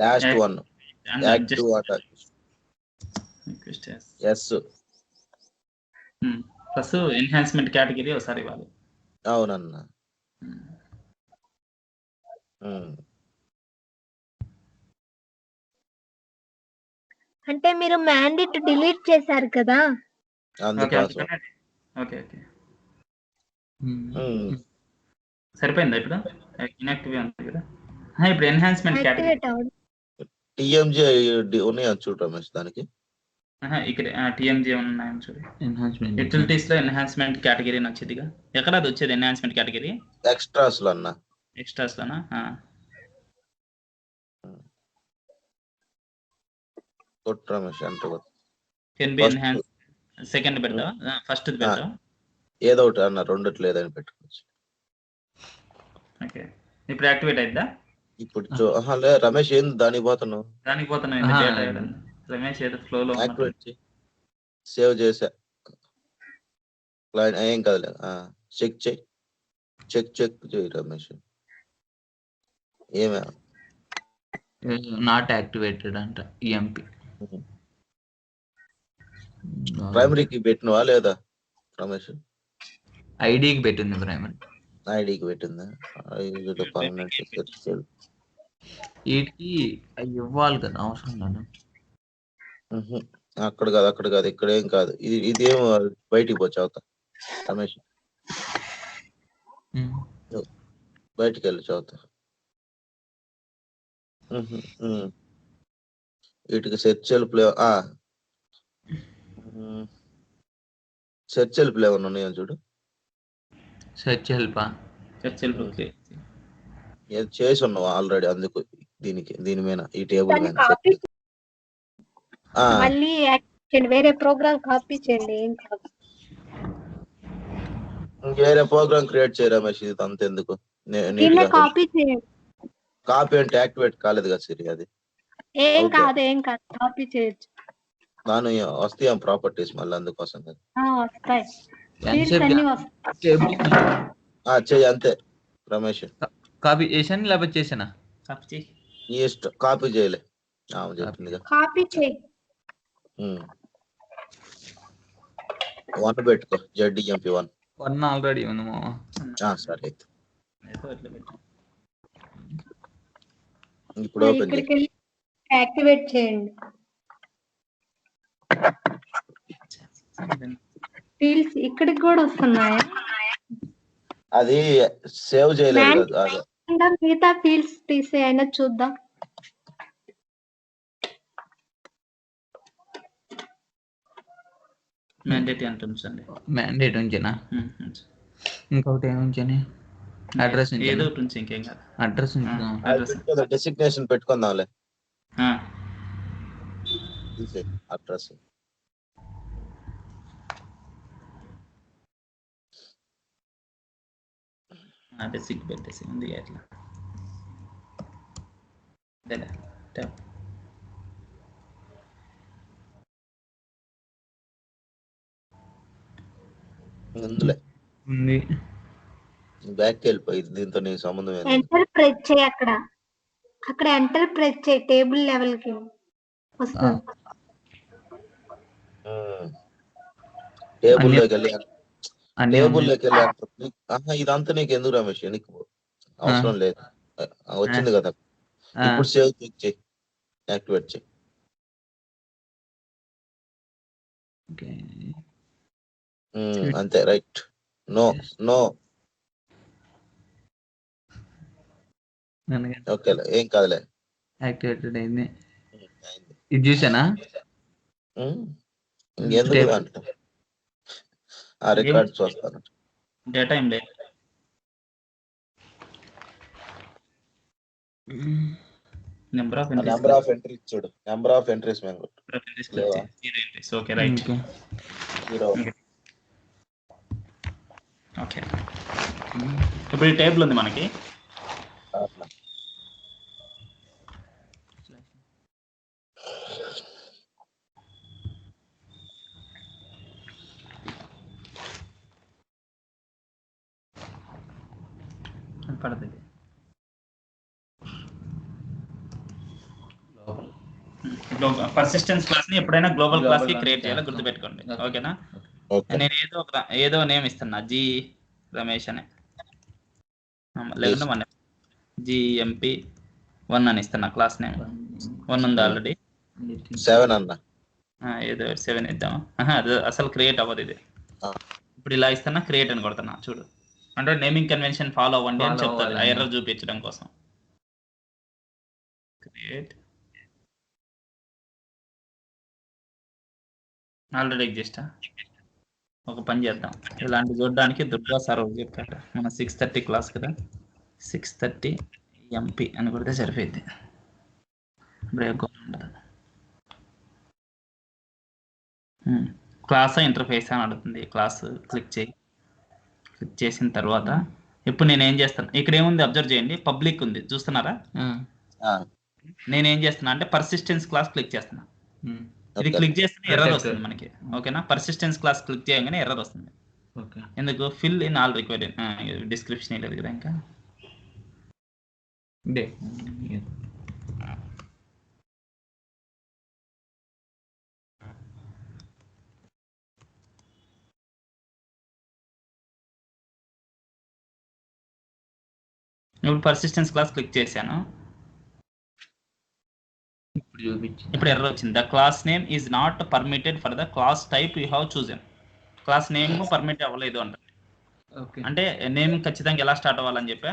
Last one active S plus enhancement category ఒకసారి ఇవ్వాలి. అవునన్నా. అంటే మీరు మ్యాండేట్ డిలీట్ చేశారు కదా, అందుకోసం ఓకే సరిపోయిందా ఇప్పుడు? ఇన్యాక్టివ్ ఉంది కదా. ఇప్పుడు ఎన్హాన్స్మెంట్ కేటగిరీ యాక్టివేట్ అవ్వదు. టీఎంజీ ఉన్నాయా చూడు రమేష్ దానికి. ఇక్కడ టీఎంజీ ఉన్నాయని చూడు. ఎన్హాన్స్మెంట్ యూటిలిటీస్ లో ఎన్హాన్స్మెంట్ కేటగిరీ వచ్చేదిగా. ఎక్కడ అది వచ్చేది ఎన్హాన్స్మెంట్ కేటగిరీ? ఎక్స్ట్రాస్ లో అన్న. ఎక్స్ట్రాస్ లోనా? కొట్టు Ramesh enter. Can be enhance second పెడతావా? ఫస్ట్ పెడతావా? ఏదో ఒకటి అన్న, రెండిట్లో ఏదైనా పెట్టుకోవచ్చు. ఓకే ఇప్పుడు యాక్టివేట్ అయిద్దా? ఇప్పుడు రమేష్ ఏంది దానికి పోతున్నావు? దానికి పోతున్నా. రమేష్ ఏదో ఫ్లో లో యాక్టివేట్ చేయి. సేవ్ చేసా. క్లయింట్ ఏం కాదులే. చెక్ చేయి రమేష్. ఏమే నాట్ యాక్టివేటెడ్ అంట ఈఎంపి. ప్రైమరీకి పెట్టినవా లేదా రమేష్? ఐడికి పెట్టింది ప్రైమరీ. ఐడికి పెట్టిందా? వీటికి అవి ఇవ్వాలి కదా, అవసరం లేదు. అక్కడ కాదు ఇక్కడ ఏం కాదు. ఇదేం బయటికి పోవచ్చు అవుతా రమేష్. బయటికి వెళ్ళి చదువుతా. వీటికి సెర్చ్ హెల్ప్ ఏమన్నా ఉన్నాయో చూడు. సెర్చ్ హెల్ప్ చేసి ఉన్నావు ఆల్రెడీ, అందుకు దీని మీద ఈ టేబుల్ మీద మళ్ళీ వేరే ప్రోగ్రామ్ కాపీ చేయండి. ఏం కాదు. వేరే ప్రోగ్రామ్ క్రియేట్ చేయ రమేష్. ఇది అంత ఎందుకు? కాపీ చేయండి. కాపీ అంటే యాక్టివేట్ కాలేదు కదా సిరి. అది ఏం కాదు కాపీ చేయొచ్చు. దాని వస్తాయి ప్రాపర్టీస్ మళ్ళీ, అందుకోసం కదా. వస్తాయి. చెయ్యి అంతే రమేష్. కాపీ చేశాను లేకపోతే చేసానా? ఇష్టం. కాపీ చేయలే చెప్పింది. కాపీ చేయి. 1 పెట్టుకో. ZDMP 1 ఆల్రెడీ ఉంది మామ. సరే అయితే ఇప్పుడు ఓపెన్ చేయి. యాక్టివేట్ చేయండి. ఫీల్డ్స్ ఇక్కడికి కూడా వస్తున్నాయా? అది సేవ్ చేయలేదు కదా. మిగతా ఫీల్డ్స్ తీసేయైనా చూద్దాం. మ్యాండేట్ ఉంచేనా? ఇంకొకటి ఏమి ఉంచని? అడ్రస్ ఏదో ఉంచి ఇంకేం కాదు. అడ్రస్ డెసిగ్నేషన్ పెట్టుకుందాంలే. అడ్రస్ బేసిక్ పెట్టేసి ఉంది అట్లా. ఉంది. బ్యాక్ వెళ్ళిపోయి దీంతో నీకు సంబంధం ఏంటి? ఎంటర్ ప్రెస్ చేయి. అక్కడ ఎంటర్ ప్రెస్ చేయి. టేబుల్ లెవెల్ కి వస్తుంది. టేబుల్లోకి వెళ్ళి ఇదంతా నీకు ఎందుకు రమేష్? నీకు అవసరం లేదు. వచ్చింది కదా. ఇప్పుడు సేవ్ చెక్ చేయి, యాక్టివేట్ చేయి. ఓకే. అంతే రైట్. నో నో ನನಗೆ ఓకేలే, ఏం కాదులే. యాక్టివేటెడ్ అయింది. అయింది. ఇది చూసానా? ఇంకెందుకు Table. అంటే ఆ రికార్డ్ చూస్తాను. డేటా ఏం లేదు. Number of number of entries చూడు, నెంబర్ ఆఫ్ ఎంట్రీస్ మేము లేవా? Okay right. ఓకే. 0. ఓకే, ఇప్పుడు ఈ టేబుల్ ఉంది మనకి. అట్లా. పడుతుంది. పర్సిస్టెన్స్ క్లాస్ ని ఎప్పుడైనా గ్లోబల్ క్లాస్ కి క్రియేట్ చేయాలి, గుర్తుపెట్టుకోండి. ఓకేనా? నేను ఏదో నేమ్ ఇస్తున్నా, జి రమేష్ అని, లేకుంటే మన GMP1 అని ఇస్తున్నా. క్లాస్ నేమ్ 1 ఉంది ఆల్రెడీ. 7 అన్న. ఏదో 7 ఇద్దామా? అది అసలు క్రియేట్ అవ్వదు ఇది. ఇప్పుడు ఇలా ఇస్తున్నా, క్రియేట్ అని కొడుతున్నా చూడు. అంటే నేమింగ్ కన్వెన్షన్ ఫాలో అవ్వండి అని చెప్తారు, ఆ ఎర్రర్ చూపించడం కోసం. క్రియేట్ ఆల్రెడీ ఎగ్జిస్టా? ఒక పని చేద్దాం, ఇలాంటి చూడడానికి దుర్గా సార్ చెప్పారు. మన 6:30 క్లాస్ కదా, 6:30 MP అని కొడితే సరిపోయింది. బ్రేక్ ఉండదు. క్లాస్ ఇంటర్ఫేస్ అని అడుగుతుంది. క్లాస్ క్లిక్ చేసిన తర్వాత ఇప్పుడు నేను ఏం చేస్తాను, ఇక్కడ ఏముంది అబ్జర్వ్ చేయండి, పబ్లిక్ ఉంది చూస్తున్నారా? నేనేం చేస్తున్నా అంటే పర్సిస్టెన్స్ క్లాస్ క్లిక్ చేస్తున్నా. ఇది క్లిక్ చేస్తే ఎర్రర్ వస్తుంది మనకి. ఓకేనా? పర్సిస్టెన్స్ క్లాస్ క్లిక్ చేయగానే ఎర్రర్ వస్తుంది. ఎందుకు? Fill in all required. Description లేదు కదా ఇంకా. ఇప్పుడు పర్సిస్టెన్స్ క్లాస్ క్లిక్ చేశాను, ఇప్పుడు ఎర్రర్ వచ్చింది. The class name is not permitted for the clause type you have chosen. Class name permit అవ్వలేదు అంట. అంటే నేమ్ ఖచ్చితంగా ఎలా స్టార్ట్ అవ్వాలని చెప్పా?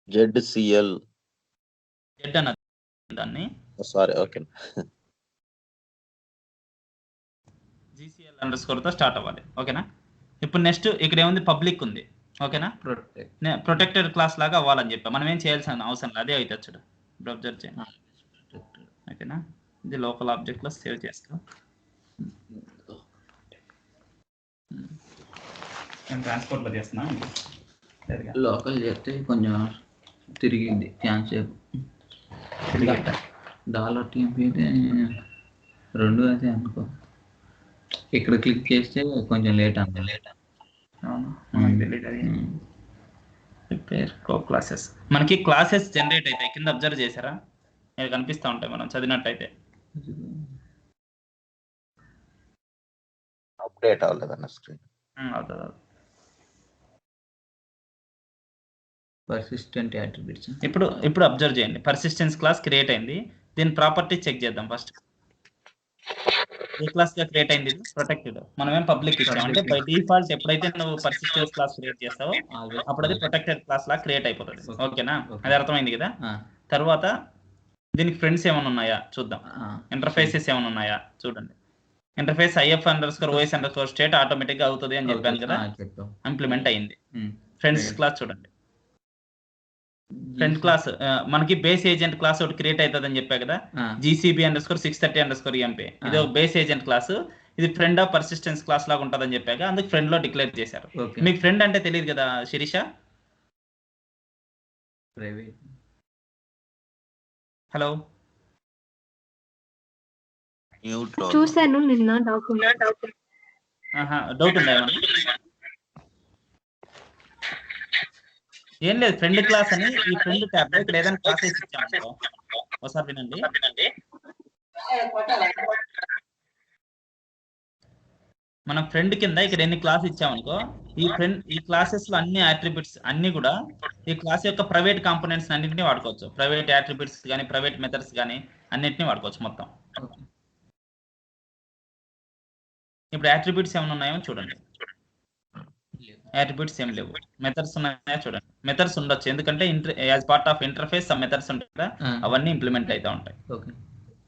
ZCL జెడ్ అన్నది దాన్ని. Sorry, okay. GCL_ తో స్టార్ట్ అవ్వాలి. ఓకేనా? ఇప్పుడు నెక్స్ట్ ఇక్కడ ఏముంది, పబ్లిక్ ఉంది. ఓకేనా? ప్రొటెక్టెడ్ క్లాస్ లాగా అవ్వాలని చెప్పా. మనం ఏం చేయాల్సిన అవసరం లేదు, అదే అయితే చూడు. ఇప్పుడు అబ్జర్వ్ చేయండి. ఓకేనా? ఇది లోకల్ ఆబ్జెక్ట్ లో సేవ్ చేసుకో. నేను ట్రాన్స్పోర్ట్ లో చేస్తున్నా. లోకల్ చేస్తే కొంచెం తిరిగింది ఛాన్స్ $TMP అయితే 2 అయితే అనుకో. ఇక్కడ క్లిక్ చేస్తే కొంచెం లేట్ అంత ప్రిపేర్ కో క్లాసెస్. మనకి క్లాసెస్ జనరేట్ అవుతాయి కింద, అబ్జర్వ్ చేశారా? ఇక్కడ కనిపిస్తూ ఉంటాయి మనం చదివినట్టయితే. అప్డేట్ అవ్వలేదన్న స్క్రీన్. అవుతుంది. Persistent attributes. ఇప్పుడు అబ్జర్వ్ చేయండి, పర్సిస్టెన్స్ క్లాస్ క్రియేట్ అయింది. దీని ప్రాపర్టీ చెక్ చేద్దాం ఫస్ట్. ఏ క్లాస్ గా క్రియేట్ అయింది? ప్రొటెక్టెడ్. మనం ఏం పబ్లిక్ ఇచ్చాం అంటే బై డిఫాల్ట్ ఎప్పుడైతే నువ్వు పర్సిస్టెన్స్ క్లాస్ క్రియేట్ చేస్తావో అప్పుడు అది ప్రొటెక్టెడ్ క్లాస్ లా క్రియేట్ అయిపోతుంది. ఓకేనా? అది అర్థమైంది కదా? తర్వాత దీనికి ఫ్రెండ్స్ ఏమైనా ఉన్నాయా చూద్దాం. ఇంటర్ఫేసెస్ ఏమైనా ఉన్నాయా చూడండి. ఇంటర్ఫేస్ IF_OS_state ఆటోమేటిక్ గా అవుతుంది అని చెప్పాను కదా, ఇంప్లిమెంట్ అయింది. ఫ్రెండ్స్ క్లాస్ చూడండి. ఫ్రెండ్ క్లాస్ మనకి బేస్ ఏజెంట్ క్లాస్ ఒకటి క్రియేట్ అవుతుంది అని చెప్పా కదా, GCB_630_MP. ఇది ఒక బేస్ ఏజెంట్ క్లాస్. ఇది ఫ్రెండ్ ఆఫ్ పర్సిస్టెన్స్ క్లాస్ లాగా ఉంటుంది అని చెప్పాక అందుకు ఫ్రెండ్ లో డిక్లేర్ చేశారు. మీకు ఫ్రెండ్ అంటే తెలియదు కదా శిరీష? హలో, చూసాను నిన్న డాక్యుమెంట్. డౌట్ ఉందా? ఏం లేదు, ఫ్రెండ్ క్లాస్ అని ఈ ఫ్రెండ్ ట్యాబ్ లో ఇక్కడ ఏదైనా క్లాస్ వేసి ఇచ్చాము. ఒకసారి వినండి. మనం ఫ్రెండ్ కింద ఇక్కడ ఎన్ని క్లాస్ ఇచ్చామనుకో, ఈ క్లాసెస్ లో అన్ని అట్రిబ్యూట్స్ అన్ని కూడా ఈ క్లాస్ యొక్క ప్రైవేట్ కాంపోనెంట్స్ అన్నింటినీ వాడుకోవచ్చు. ప్రైవేట్ అట్రిబ్యూట్స్ కానీ ప్రైవేట్ మెథడ్స్ కానీ అన్నింటినీ వాడుకోవచ్చు మొత్తం. ఇప్పుడు అట్రిబ్యూట్స్ ఏమైనా ఉన్నాయో చూడండి. అట్రిబ్యూట్స్ ఏం లేవు. మెథడ్స్ ఉన్నాయా చూడండి. మెథడ్స్ ఉండొచ్చు, ఎందుకంటే as part of interface some methods ఉంటాయి కదా, అవన్నీ ఇంప్లిమెంట్ అవుతూ ఉంటాయి. ఓకే.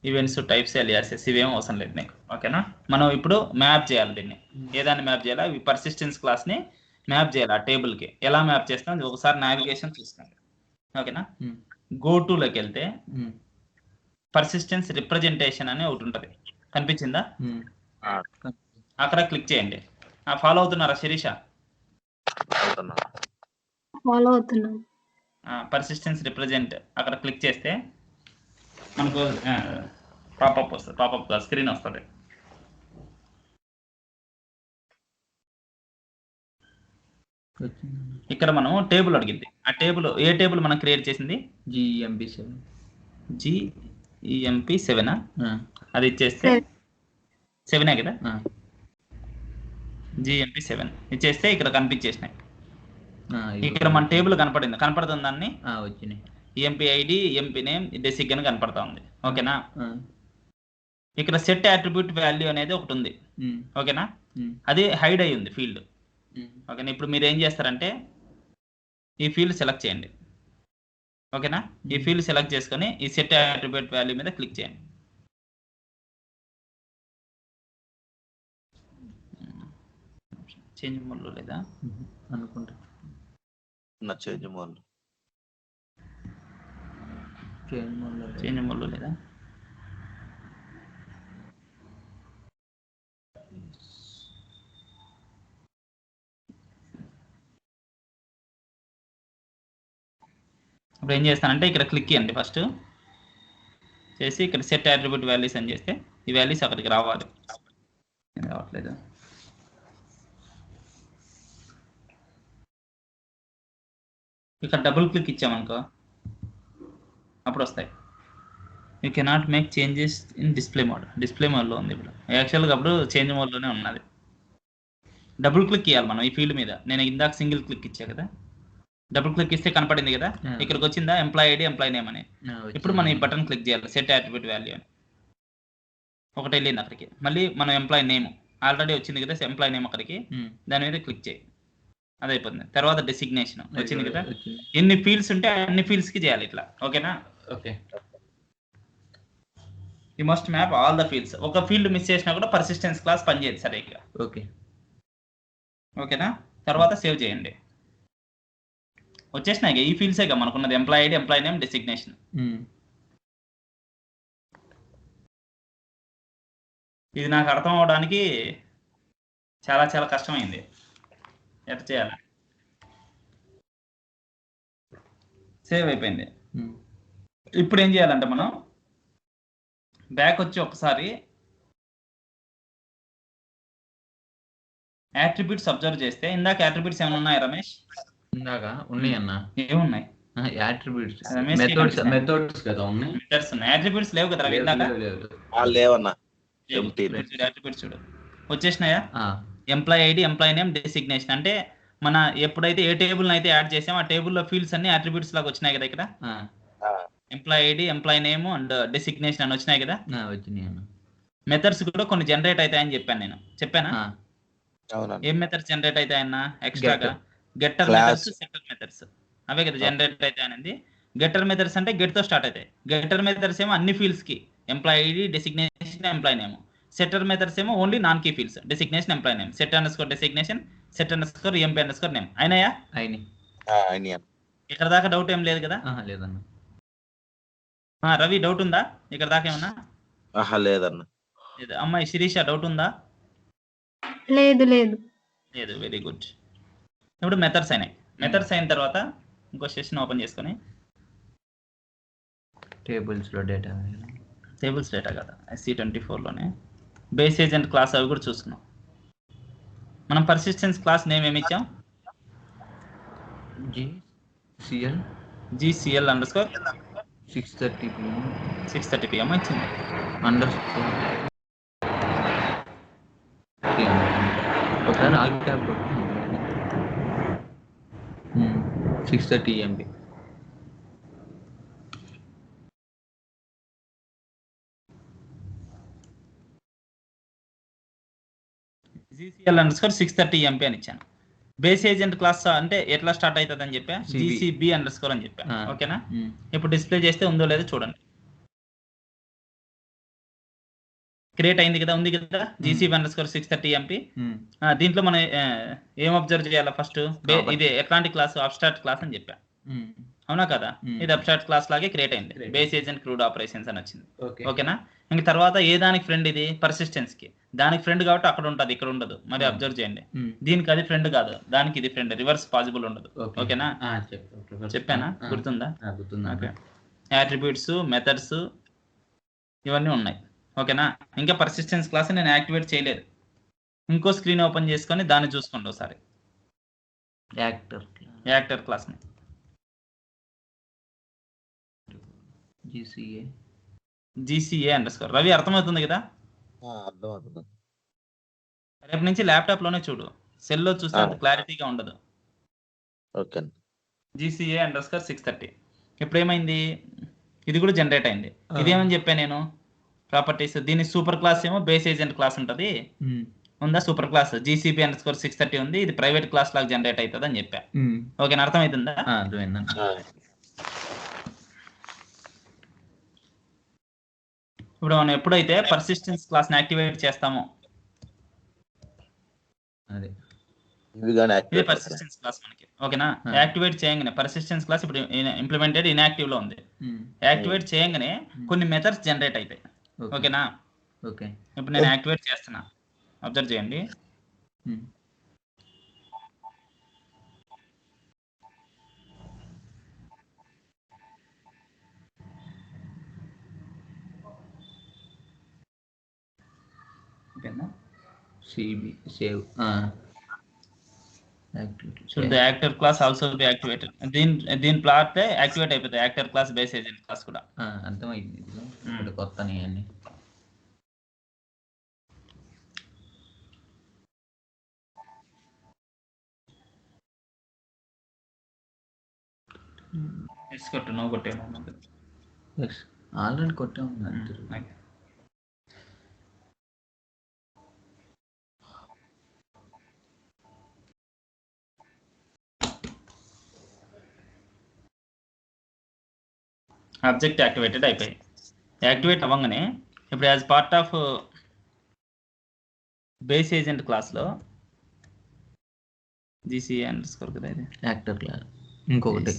ఈవెంట్స్, టైప్స్, ఎలియాసెస్ ఇవేం అవసరం లేదు నీకు. ఓకేనా? మనం ఇప్పుడు మ్యాప్ చేయాలి దీన్ని. ఏదాన్ని మ్యాప్ చేయాలా? ఈ పర్సిస్టెన్స్ క్లాస్ ని మ్యాప్ చేయాలి ఆ టేబుల్ కి. ఎలా మ్యాప్ చేస్తాం ఒకసారి నావిగేషన్ చూసుకోండి. ఓకేనా? గో టు లోకి వెళ్తే పర్సిస్టెన్స్ రిప్రజెంటేషన్ అని ఒకటి ఉంటుంది, కనిపించిందా? అక్కడ క్లిక్ చేయండి. ఫాలో అవుతున్నారా శిరీష? ఫాలో అవుతున్నాం. పర్సిస్టెన్స్ రిప్రజెంట్ అక్కడ క్లిక్ చేస్తే మనకు పాపప్ వస్తుంది. పాపప్ స్క్రీన్ వస్తుంది. ఇక్కడ మనం టేబుల్ అడిగింది. ఆ టేబుల్ ఏ టేబుల్ మనం క్రియేట్ చేసింది? GEMP7 అది ఇచ్చేస్తే 7 కదా. GEMP7 ఇచ్చేస్తే ఇక్కడ కనిపించేసినాయి. ఇక్కడ మన టేబుల్ కనపడుతుంది దాన్ని వచ్చినాయి. EMP ID, EMP నేమ్, డెసిగ్ అని కనపడతా ఉంది. ఓకేనా? ఇక్కడ సెట్ అట్రిబ్యూట్ వాల్యూ అనేది ఒకటి ఉంది. ఓకేనా? అది హైడ్ అయ్యి ఉంది ఫీల్డ్. ఓకేనా? ఇప్పుడు మీరు ఏం చేస్తారంటే ఈ ఫీల్డ్ సెలెక్ట్ చేయండి. ఓకేనా? ఈ ఫీల్డ్ సెలెక్ట్ చేసుకొని ఈ సెట్ అట్రిబ్యూట్ వాల్యూ మీద క్లిక్ చేయండి. చేంజ్ మోడ్లో లేదా అనుకుంటా. చేంజ్ మోడ్లో లేదా? ఇప్పుడు ఏం చేస్తానంటే ఇక్కడ క్లిక్ చేయండి. ఫస్ట్ చేసి ఇక్కడ సెట్ అట్రిబ్యూట్ వాల్యూస్ అని చేస్తే ఈ వాల్యూస్ అక్కడికి రావాలి. రావట్లేదు. ఇక్కడ డబుల్ క్లిక్ ఇచ్చామనుకో అప్పుడు వస్తాయి. You cannot make changes in display mode. Display మోడ్లో ఉంది ఇప్పుడు. యాక్చువల్గా అప్పుడు చేంజ్ మోడ్లోనే ఉన్నది. డబుల్ క్లిక్ ఇవ్వాలి మనం ఈ ఫీల్డ్ మీద. నేను ఇందాక సింగిల్ క్లిక్ ఇచ్చా కదా, డబుల్ క్లిక్ ఇస్తే కనపడింది కదా. ఇక్కడికి వచ్చిందా ఎంప్లాయ్ ఐడి, ఎంప్లాయ్ నేమ్ అని. ఇప్పుడు మనం ఈ బటన్ క్లిక్ చేయాలి, సెట్ అట్రిబ్యూట్ వాల్యూ అని. ఒకటి వెళ్ళింది అక్కడికి. మళ్ళీ మనం ఎంప్లాయ్ నేమ్ ఆల్రెడీ వచ్చింది కదా, ఎంప్లాయ్ నేమ్ అక్కడికి దాని మీద క్లిక్ చేయి, అది అయిపోతుంది. తర్వాత డెసిగ్నేషన్ వచ్చింది కదా. ఎన్ని ఫీల్డ్స్ ఉంటే అన్ని ఫీల్డ్స్ కి చేయాలి ఇట్లా. ఓకేనా? Okay. You must map all the fields. ఒక ఫీల్డ్ మిస్ చేసినా కూడా పర్సిస్టెన్స్ క్లాస్ పనిచేయదు సరిగ్గా. ఓకే. ఓకేనా? తర్వాత సేవ్ చేయండి. వచ్చేసినాయి ఈ ఫీల్డ్సేగా మనకున్నది, employee ID, employee name, designation. ఇది నాకు అర్థం అవడానికి చాలా చాలా కష్టమైంది. ఎట్లా చేయాలి? సేవ్ అయిపోయింది. ఇప్పుడు ఏం చేయాలంటే మనం బ్యాక్ వచ్చి ఒకసారి యాట్రిబ్యూట్స్ అబ్జర్వ్ చేస్తే, ఇందాక యాట్రిబ్యూట్స్ ఏమైనా ఉన్నాయా రమేష్? ఇందాక ఉన్నాయి అన్న. ఏమున్నాయి? యాట్రిబ్యూట్స్ మెథడ్స్ కదా ఉన్నాయి. మెథడ్స్ ఉన్నాయి, యాట్రిబ్యూట్స్ లేవు కదా ఇందాక. లేవన్నా. యాట్రిబ్యూట్స్ చూడు వచ్చేసినాయా? Employee ID, employee name, designation. అంటే మన ఎప్పుడైతే ఏ టేబుల్ అయితే యాడ్ చేసామో ఆ టేబుల్లో ఫీల్డ్స్ అన్ని అట్రిబ్యూట్స్ లాగా వచ్చినాయి కదా. ఇక్కడ employee ID, employee name and designation అని వచ్చినాయి కదా. మెథడ్స్ కూడా కొన్ని జనరేట్ అవుతాయని చెప్పాను నేను. చెప్పానా? ఏం మెథడ్స్ జనరేట్ అవుతాయన్నా ఎక్స్ట్రాగా? గెట్టర్ మెథడ్స్, సెట్టర్ మెథడ్స్ అవే కదా జనరేట్ అవుతాయి అనేది. గెట్టర్ మెథడ్స్ అంటే గెట్ తో స్టార్ట్ అవుతాయి. గెట్టర్ మెథడ్స్ ఏమో అన్ని ఫీల్డ్స్ కి employee ID, designation, employee name. Setter methods ఏమో only non key fields, designation, employee name, set underscore designation, set underscore MP underscore name. అయినాయా? ఇక్కడ దాకా డౌట్ ఏం లేదు కదా? లేదన్న. రవి డౌట్ ఉందా ఇక్కడ దాకా ఏమన్నా? లేదన్న. లేదు. అమ్మాయి శిరీష డౌట్ ఉందా? లేదు లేదు. లేదు. Very good. ఇప్పుడు మెథడ్స్ అయినాయి. మెథడ్స్ అయిన తర్వాత ఇంకో సెషన్ ఓపెన్ చేసుకొని టేబుల్స్లో డేటా, టేబుల్స్ డేటా కదా SC24లోనే బేస్ ఏజెంట్ క్లాస్ అవి కూడా చూసుకున్నాం. మనం పర్సిస్టెన్స్ క్లాస్ నేమ్ ఏమి ఇచ్చాం? GCL అండర్స్కోర్ 6:30 PM 6:30 PM వచ్చింది. అండర్స్కోర్ ఒకసారి all cap 6:30 MB. GCL underscore 630 MP అని ఇచ్చాను. బేస్ ఏజెంట్ క్లాస్ అంటే ఎట్లా స్టార్ట్ అవుతుంది అని చెప్పా, CB. జీసీబీ అండర్ స్కోర్ అని చెప్పా. ఆ. ఓకేనా, ఇప్పుడు డిస్ప్లే చేస్తే ఉందో లేదో చూడండి. క్రియేట్ అయింది కదా, ఉంది కదా జీసీబీ అండర్ స్కోర్ 630 ఎంపీ. దీంట్లో మనం ఏం అబ్జర్వ్ చేయాలి ఫస్ట్, ఇది ఎట్లాంటి క్లాస్, అబ్స్ట్రాక్ట్ క్లాస్ అని చెప్పా. అవునా కదా, ఇది అబ్స్ట్రాక్ట్ క్లాస్ లాగే క్రియేట్ అయింది. బేస్ ఏజెంట్ క్రూడ్ ఆపరేషన్స్ అని వచ్చింది. ఓకేనా, ఇంక తర్వాత ఏ దానికి ఫ్రెండ్ ఇది, పర్సిస్టెన్స్ కి. దానికి ఫ్రెండ్ కాబట్టి అక్కడ ఉంటుంది, ఇక్కడ ఉండదు. మరి అబ్జర్వ్ చేయండి, దీనికి అది ఫ్రెండ్ కాదు, దానికి ఇది ఫ్రెండ్, రివర్స్ పాసిబుల్ ఉండదు. ఓకేనా, చెప్పానా, గుర్తుందా? ఓకే, యాట్రిబ్యూట్స్, మెథడ్స్ ఇవన్నీ ఉన్నాయి. ఓకేనా, ఇంకా పర్సిస్టెన్స్ క్లాస్ నేను యాక్టివేట్ చేయలేదు. ఇంకో స్క్రీన్ ఓపెన్ చేసుకొని దాన్ని చూసుకోండి ఒకసారి, యాక్టర్ క్లాస్ని. GCA underscore. రవి అర్థమవుతుంది కదా? అర్థమవుతుంది. రేపు నుంచి ల్యాప్టాప్ లోనే చూడు, సెల్లో చూస్తే అంత క్లారిటీగా ఉండదు. Okay, GCA underscore 630. ఇప్పుడు ఏమైంది, ఇది కూడా జనరేట్ అయింది. ఇదేమని చెప్పా నేను, ప్రాపర్టీస్. దీని సూపర్ క్లాస్ ఏమో బేస్ ఏజెంట్ క్లాస్ ఉంటుంది, ఉందా super class. GCB under score 630 ఉంది, ఇది ప్రైవేట్ క్లాస్ లాగా జనరేట్ అవుతుంది అని చెప్పా. ఓకేనా, అర్థమవుతుందా? ఇప్పుడు మనం ఎప్పుడైతే పర్సిస్టెన్స్ క్లాస్ ని యాక్టివేట్ చేస్తామో, ఇది పర్సిస్టెన్స్ క్లాస్ మనకి. ఓకేనా, యాక్టివేట్ చేయగానే పర్సిస్టెన్స్ క్లాస్ ఇప్పుడు ఇంప్లిమెంటెడ్ ఇన్యాక్టివ్ లో ఉంది. యాక్టివేట్ చేయగానే కొన్ని మెథడ్స్ జనరేట్ అవుతాయి. ఓకేనా, ఇప్పుడు నేను యాక్టివేట్ చేస్తున్నా, అబ్జర్వ్ చేయండి. Should the actor class also be activated? దీని ప్లాట్ యాక్టివేట్ అయిపోతాయి, actor class, base agent class కూడా. అర్థమైంది. ఇప్పుడు కొత్తని అన్ని కొట్టు, నువ్వు కొట్టే, ఆల్రెడీ కొట్టే ఉన్నా. ఆబ్జెక్ట్ యాక్టివేటెడ్ అయిపోయి, యాక్టివేట్ అవ్వగానే ఇప్పుడు as part of base agent క్లాస్లో జీసీఏ అండర్ స్కోర్ కదా, ఇది యాక్టర్ క్లాస్. ఇంకొకటి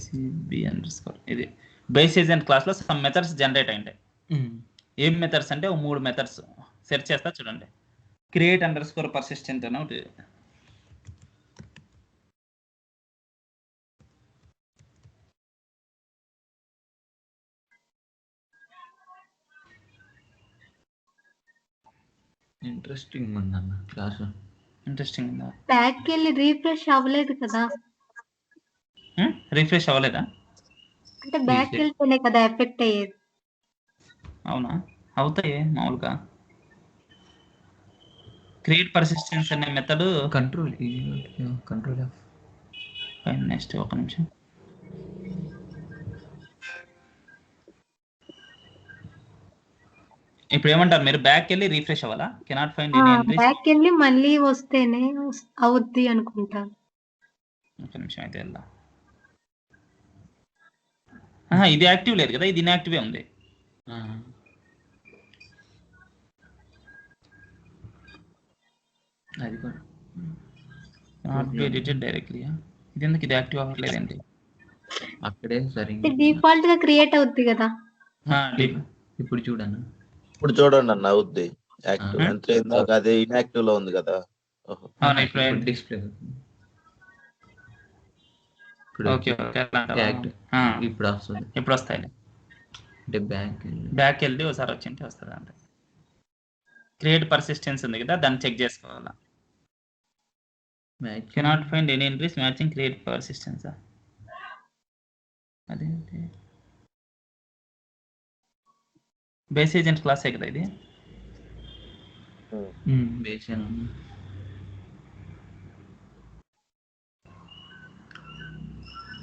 బి అండర్ స్కోర్, ఇది బేస్ ఏజెంట్ క్లాస్లో సమ్ మెథడ్స్ జనరేట్ అయ్యాయి. ఏం మెథడ్స్ అంటే 3 మెథడ్స్ సెర్చ్ చేస్తా చూడండి. క్రియేట్ అండర్ స్కోర్ పర్సిస్టెంట్ అని ఒకటి, ఇంట్రెస్టింగ్ ఉందన్న క్లాస్. ఇంట్రెస్టింగ్ ఉందా? బ్యాక్ వెళ్ళి రీఫ్రెష్ అవ్వలేదు కదా, రిఫ్రెష్ అవ్వలేదా? అంటే బ్యాక్ వెళ్తేనే కదా ఎఫెక్ట్ అయ్యేది. అవునా, అవుతాయి మామూలుగా. క్రియేట్ పర్సిస్టెన్స్ అనే మెథడ్ కంట్రోల్ నెక్స్ట్ ఒక నిమిషం. ఇప్పుడు ఏమంటారు మీరు, బ్యాక్ వెళ్ళి రీఫ్రెష్ అవ్వాలా? Cannot find any entries. Back వెళ్ళి మళ్ళీ వస్తేనే అవుద్ది అనుకుంటా. ఒక నిమిషం అయితే వెళ్దాం. ఇది యాక్టివ్ లేదు కదా, ఇది ఇన్యాక్టివే ఉంది. అది కూడా నాట్ బి ఎడిటెడ్ డైరెక్ట్లీ. ఇది ఎందుకు ఇది యాక్టివ్ అవ్వట్లేదండి? అక్కడే సరిగ్గా డిఫాల్ట్ గా క్రియేట్ అవుద్ది కదా. ఇప్పుడు చూడన్నా, ఇప్పుడు చూడండి అన్న, అవుద్ది యాక్టివ్. అంటే ఇందాక అది ఇన్యాక్టివ్ లో ఉంది కదా. ఇప్పుడు డిస్ప్లే ఇప్పుడు వస్తుంది. ఇప్పుడు వస్తాయి అంటే బ్యాక్ వెళ్ళి ఒకసారి వచ్చింటే వస్తుంది. అంటే క్రియేట్ పర్సిస్టెన్స్ ఉంది కదా, దాన్ని చెక్ చేసుకోవాలా. Cannot find any entries matching create persistence. అదేంటి, బేస్ ఏజెంట్ క్లాసే కదా ఇది.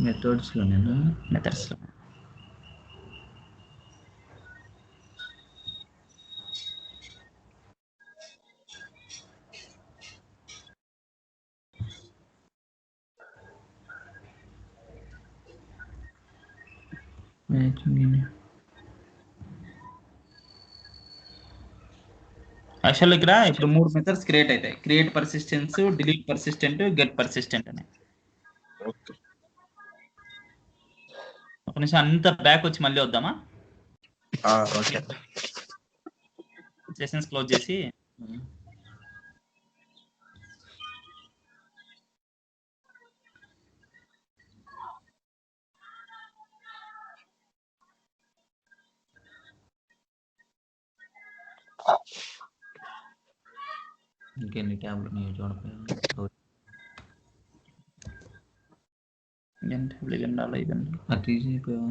మెథడ్స్ లోనేనా? మెథడ్స్ లో మ్యాచింగ్ యాక్చువల్ ఇక్కడ ఇప్పుడు 3 మెథడ్స్ క్రియేట్ అవుతాయి. Create persistence, delete persistent, get persistent అని. ఓకే ఒక నిమిషం అంత బ్యాక్ వచ్చి మళ్ళీ వద్దామా? ఓకే సెషన్స్ క్లోజ్ చేసి ఇంకెన్ని ట్యాబ్లు నేను చూడకపోయాను. అది తీసిపోయావా?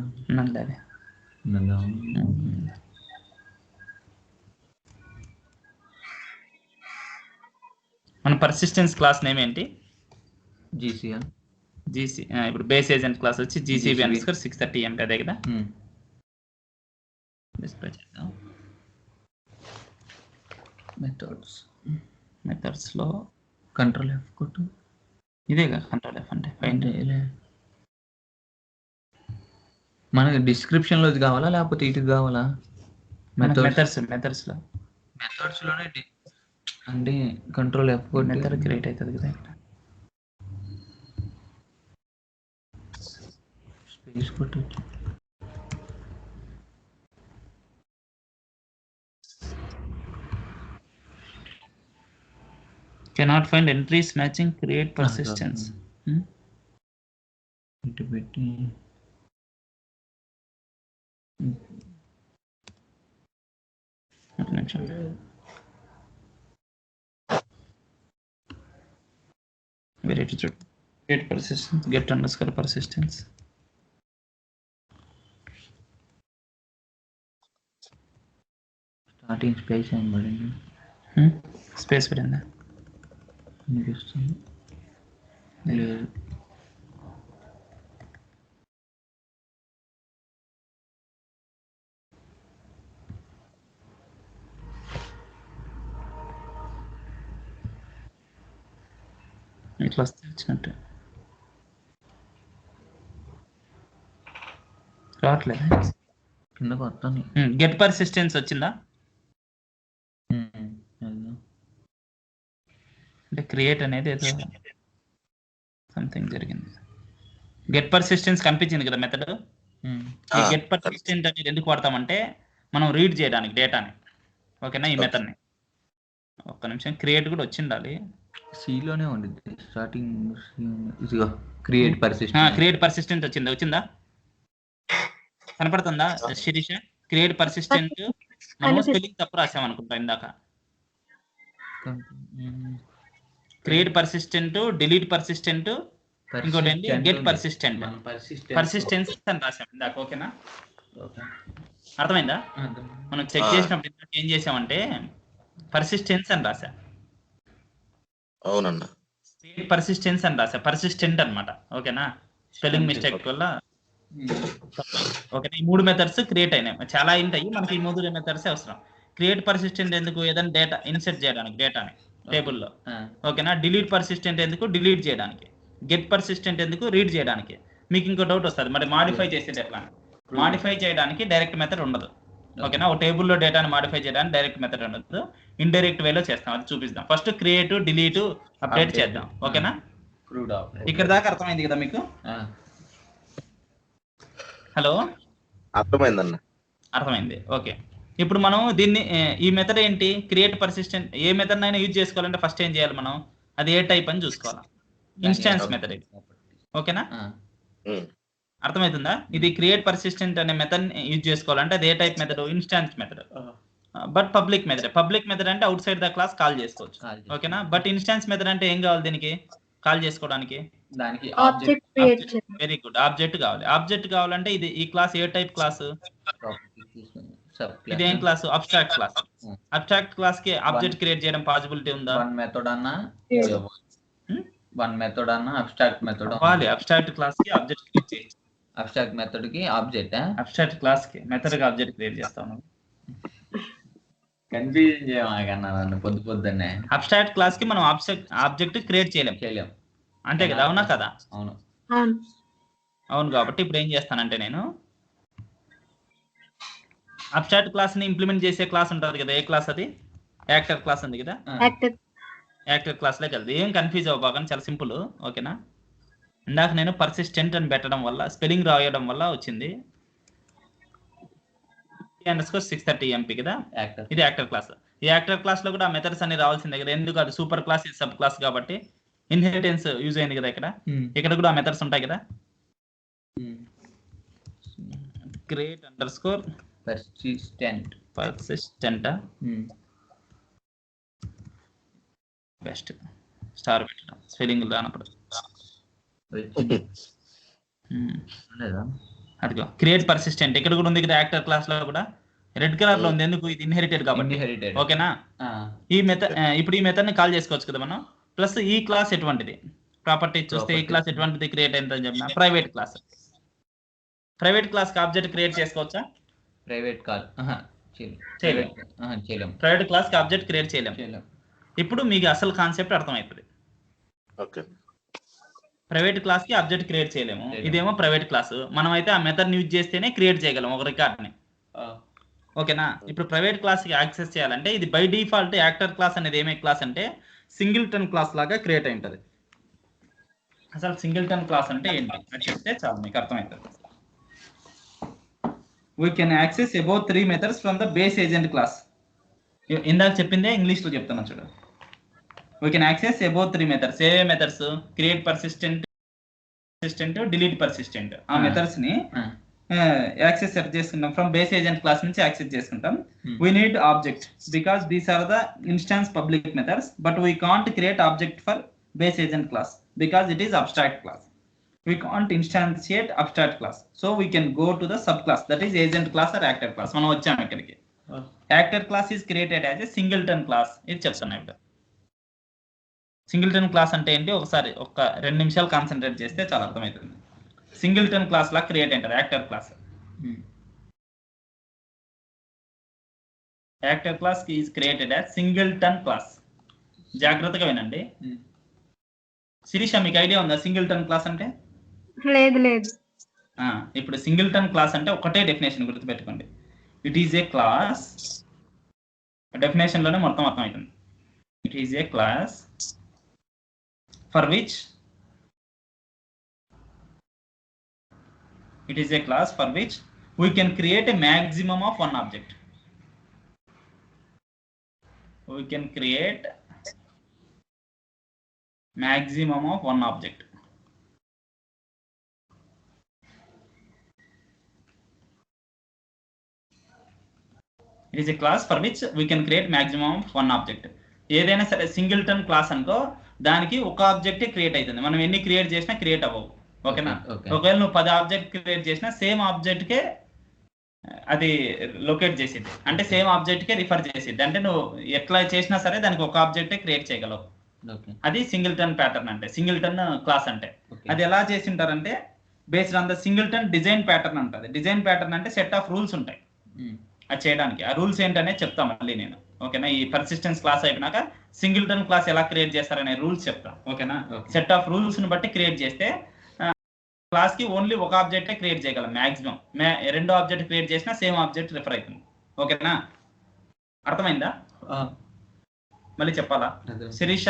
మన పర్సిస్టెన్స్ క్లాస్ నేమ్ ఏంటి? జీసీఎల్. జీసీ. ఇప్పుడు బేస్ ఏజెంట్ క్లాస్ వచ్చి జీసీబీ అండర్స్కోర్ 630 ఎంపీ అదే కదా? డిస్ప్లే చేద్దాం. మెథడ్స్ లో కంట్రోల్ ఎఫ్ కొట్టు. ఇదేగా కంట్రోల్ ఎఫ్ అంటే ఫైండ్. మనకి డిస్క్రిప్షన్ లో కావాలా లేకపోతే ఇటు కావాలా? మెథడ్స్ లోనే అంటే కంట్రోల్ ఎఫ్ కొట్టి మెథడ్ క్రియేట్ అవుతుంది కదా. స్పేస్ కొట్టు. cannot find entries matching create persistence. ఇటు పెట్టి very good. Create persistence, get underscore persistence. Starting space ఏం పడింది? స్పేస్ పడిందా? అనిపిస్తుంది. లేదు. ఇట్లా వస్తే వచ్చినట్టు రావట్లేదు. కిందకు వస్తాను. గెట్ పర్సిస్టెన్స్ వచ్చిందా? అంటే క్రియేట్ అనేది ఏదో సంథింగ్ జరిగింది. గెట్ పర్సిస్టెన్స్ కనిపించింది కదా మెథడ్. ఈ గెట్ పర్సిస్టెంట్ అనేది ఎందుకు వాడతామంటే మనం రీడ్ చేయడానికి డేటాని. ఓకేనా? ఈ మెథడ్ని ఒక్క నిమిషం క్రియేట్ కూడా వచ్చిండాలి. సిలోనే ఉండిద్ది స్టార్టింగ్. ఇదిగో క్రియేట్ పర్సిస్టెంట్. క్రియేట్ పర్సిస్టెంట్ వచ్చిందా? కనపడుతుందా శిరీష? క్రియేట్ పర్సిస్టెంట్ మనం స్పెల్లింగ్ తప్పు రాసాం అనుకుంటా ఇందాక. క్రియేట్ పర్సిస్టెంట్, డిలీట్ పర్సిస్టెంట్, ఇంకోటి ఏంటి గెట్ పర్సిస్టెంట్. పర్సిస్టెన్స్ అని రాసాం ఇందాక. ఓకేనా? అర్థమైందా? మనం చెక్ చేసినప్పుడు ఏం చేసామంటే పర్సిస్టెన్స్ అని రాసా. అవునన్నా. క్రియేట్ పర్సిస్టెన్స్ అని రాసా. పర్సిస్టెంట్ అన్నమాట. ఓకేనా? స్పెల్లింగ్ మిస్టేక్ వల్ల. ఓకే, ఈ 3 మెథడ్స్ క్రియేట్ అయినాయి. చాలా ఉంటాయి, మనకి ఈ 3 మెథడ్స్ అవసరం. క్రియేట్ పర్సిస్టెంట్ ఎందుకు? ఏదైనా డేటా ఇన్సర్ట్ చేయడానికి డేటాని టేబుల్లో. ఓకేనా? డిలీట్ పర్సిస్టెంట్ ఎందుకు? డిలీట్ చేయడానికి. గెట్ పర్సిస్టెంట్ ఎందుకు? రీడ్ చేయడానికి. మీకు ఇంకో డౌట్ వస్తుంది, మరి మాడిఫై చేసేది ఎట్లా? మాడిఫై చేయడానికి డైరెక్ట్ మెథడ్ ఉండదు. ఓకేనా? ఒక టేబుల్లో డేటాని మాడిఫై చేయడానికి డైరెక్ట్ మెథడ్ ఉండదు, ఇండైరెక్ట్ వేలో చేస్తాం. అది చూపిస్తాం. ఫస్ట్ క్రియేట్, డిలీట్, అప్డేట్ చేద్దాం. ఓకేనా? ఇక్కడ దాకా అర్థమైంది కదా మీకు? హలో, అర్థమైందన్న. అర్థమైంది. ఓకే, ఇప్పుడు మనం దీన్ని ఈ మెథడ్ ఏంటి? Create persistent. ఏ మెథడ్ అయినా యూజ్ చేసుకోవాలంటే ఫస్ట్ ఏం చేయాలి మనం? అది ఏ టైప్ అని చూసుకోవాలి. Instance method. ఓకేనా? అర్థమవుతుందా? ఇది క్రియేట్ పర్సిస్టెంట్ అనే మెథడ్ యూజ్ చేసుకోవాలంటే అది ఏ type method? Instance method. But public method. Public method అంటే outside the class call చేసుకోవచ్చు. ఓకేనా? బట్ ఇన్స్టాన్స్ మెథడ్ అంటే ఏం కావాలి దీనికి? కాల్ చేసుకోవడానికి దానికి వెరీ గుడ్, ఆబ్జెక్ట్ కావాలి. ఆబ్జెక్ట్ కావాలంటే ఇది ఈ క్లాస్ ఏ టైప్ క్లాస్? ఇది ఏం class? Abstract class. Abstract class కి ఆబ్జెక్ట్ క్రియేట్ చేయడం పాసిబిలిటీ ఉందా? వన్ మెథడ్ అన్న అబ్స్ట్రాక్ట్ మెథడ్ కావాలి. అబ్స్ట్రాక్ట్ క్లాస్ కి ఆబ్జెక్ట్ క్రియేట్ చేయొచ్చు. అబ్స్ట్రాక్ట్ మెథడ్ కి ఆబ్జెక్ట్, అబ్స్ట్రాక్ట్ క్లాస్ కి మెథడ్ కి ఆబ్జెక్ట్ క్రియేట్ చేస్తాను. కన్ఫ్యూజన్ చేయమాకన్నా నన్ను పొద్దున్నే. అబ్స్ట్రాక్ట్ క్లాస్ కి మనం ఆబ్జెక్ట్ క్రియేట్ చేయలేం. అంతే కదా? అవునా కదా? అవును. అవును. కాబట్టి ఇప్పుడు ఏం చేస్తానంటే నేను అబ్స్ట్రాక్ట్ క్లాస్ ని ఇంప్లిమెంట్ చేసే క్లాస్ ఉంటుంది కదా, ఏ క్లాస్ అది? యాక్టర్ క్లాస్ ఉంది కదా, యాక్టర్ యాక్టర్ క్లాస్ లోకి వెళ్తుంది. ఏం కన్ఫ్యూజ్ అవ్వబాకండి, చాలా సింపుల్. ఓకేనా? ఇందాక నేను పర్సిస్టెంట్ అని పెట్టడం వల్ల, స్పెల్లింగ్ రాయడం వల్ల వచ్చింది. _630 కదా, ఇది యాక్టర్ క్లాస్. ఈ యాక్టర్ క్లాస్ లో కూడా మెథడ్స్ అన్ని రావాల్సిందే కదా, ఎందుకు అది సూపర్ క్లాస్, ఇది సబ్ క్లాస్ కాబట్టి ఇన్హెరిటెన్స్ యూజ్ అయింది కదా ఇక్కడ కూడా మెథడ్స్ ఉంటాయి కదా. Create underscore persistent best star పెట్టడం, స్పెల్లింగ్ రానప్పుడు. అదిగో క్రియేట్ పర్సిస్టెంట్ ఇక్కడ కూడా ఉంది కదా, యాక్టర్ క్లాస్ లో కూడా రెడ్ కలర్ లో ఉంది, ఎందుకు? ఇది ఇన్హెరిటెడ్ కాబట్టి. ఓకేనా? ఈ మెథడ్ ఇప్పుడు ఈ మెథడ్ ని కాల్ చేసుకోవచ్చు కదా మనం. ప్లస్ ఈ క్లాస్ ఎటువంటిది, ప్రాపర్టీ చూస్తే ఈ క్లాస్ ఎటువంటిది క్రియేట్ అయిందని చెప్పిన ప్రైవేట్ క్లాస్. ప్రైవేట్ క్లాస్ కి ఆబ్జెక్ట్ క్రియేట్ చేసుకోవచ్చా? ప్రైవేట్ కాల్ చేయలేం. ప్రైవేట్ క్లాస్ కి ఆబ్జెక్ట్ క్రియేట్ చేయలేం. ఇప్పుడు మీకు అసలు కాన్సెప్ట్ అర్థమవుతుంది. ఓకే, ప్రైవేట్ క్లాస్ కి ఆబ్జెక్ట్ క్రియేట్ చేయలేము. ఇదేమో ప్రైవేట్ క్లాస్, మనం అయితే ఆ మెథడ్ యూజ్ చేస్తేనే క్రియేట్ చేయగలం ఒక రికార్డ్ ని. ఓకేనా? ఇప్పుడు ప్రైవేట్ క్లాస్ కి యాక్సెస్ చేయాలంటే ఇది బై డిఫాల్ట్ యాక్టర్ క్లాస్ అనేది ఏమే క్లాస్ అంటే సింగిల్టన్ క్లాస్ లాగా క్రియేట్ అయి ఉంటుంది. అసలు సింగిల్టన్ క్లాస్ అంటే ఏంటి అని చెప్తే చాలు మీకు అర్థమవుతుంది. We can access about 3 methods from the base agent class. ఇందాక చెప్పిందే ఇంగ్లీష్ లో చెప్తున్నా చూడు. We can access about 3 methods. ఏ methods? Create persistent, delete persistent. ఆ మెథడ్స్ ని యాక్సెస్ చేసుకుంటాం. ఫ్రమ్ బేస్ ఏజెంట్ క్లాస్ నుంచి యాక్సెస్ చేసుకుంటాం. We need object because these are the instance public methods, but we can't create object for base agent class because it is abstract class. We can't instantiate abstract class, so we can go to the subclass, that is agent class or actor class. మనం వచ్చాము ఇక్కడికి. Actor class is created as a singleton class. ఇది చెప్తున్నా ఇప్పుడు. Singleton class అంటే ఏంటి ఒకసారి ఒక 2 నిమిషాలు కాన్సన్ట్రేట్ చేస్తే చాలా అర్థమవుతుంది. సింగిల్టన్ క్లాస్ లా క్రియేట్ అయింటారు actor class. Actor class is created as singleton class. జాగ్రత్తగా వినండి. శిరీష, మీకు ఐడియా ఉందా సింగిల్టన్ క్లాస్ అంటే? లేదు. ఇప్పుడు సింగిల్టన్ క్లాస్ అంటే ఒకటే డెఫినేషన్ గుర్తుపెట్టుకోండి. It is a class, definition లోనే మొత్తం అర్థమవుతుంది. It is a class for which we can create a maximum of one object. We can create maximum of one object. It is a class for which we can create maximum of one object. ఏదైనా సరే singleton class అనుకో, దానికి ఒక ఆబ్జెక్టే create అవుతుంది. మనం ఎన్ని create చేసినా create అవ్వవు. ఓకేనా? ఒకవేళ నువ్వు 10 ఆబ్జెక్ట్ క్రియేట్ చేసినా సేమ్ ఆబ్జెక్ట్ కే అది లొకేట్ చేసేది, అంటే సేమ్ ఆబ్జెక్ట్ కే రిఫర్ చేసేది. అంటే నువ్వు ఎట్లా చేసినా సరే దానికి ఒక ఆబ్జెక్టే క్రియేట్ చేయగలవు. అది సింగిల్టన్ ప్యాటర్న్ అంటే, సింగిల్టన్ క్లాస్ అంటే. అది ఎలా చేసింటారంటే based on the singleton design pattern ఉంటుంది. డిజైన్ ప్యాటర్న్ అంటే సెట్ ఆఫ్ రూల్స్ ఉంటాయి అది చేయడానికి. ఆ రూల్స్ ఏంటనే చెప్తా మళ్ళీ నేను. ఓకేనా? ఈ పర్సిస్టెన్స్ క్లాస్ అయిపోయినాక సింగిల్టన్ క్లాస్ ఎలా క్రియేట్ చేస్తారనే రూల్స్ చెప్తా. ఓకేనా? సెట్ ఆఫ్ రూల్స్ ని బట్టి క్రియేట్ చేస్తే క్లాస్ కి ఓన్లీ ఒక ఆబ్జెక్టే క్రియేట్ చేయగలం మాక్సిమం. 2 ఆబ్జెక్ట్ క్రియేట్ చేసినా సేమ్ ఆబ్జెక్ట్ రిఫర్ అవుతుంది. ఓకేనా? అర్థమైందా? మళ్ళీ చెప్పాలా శిరీష?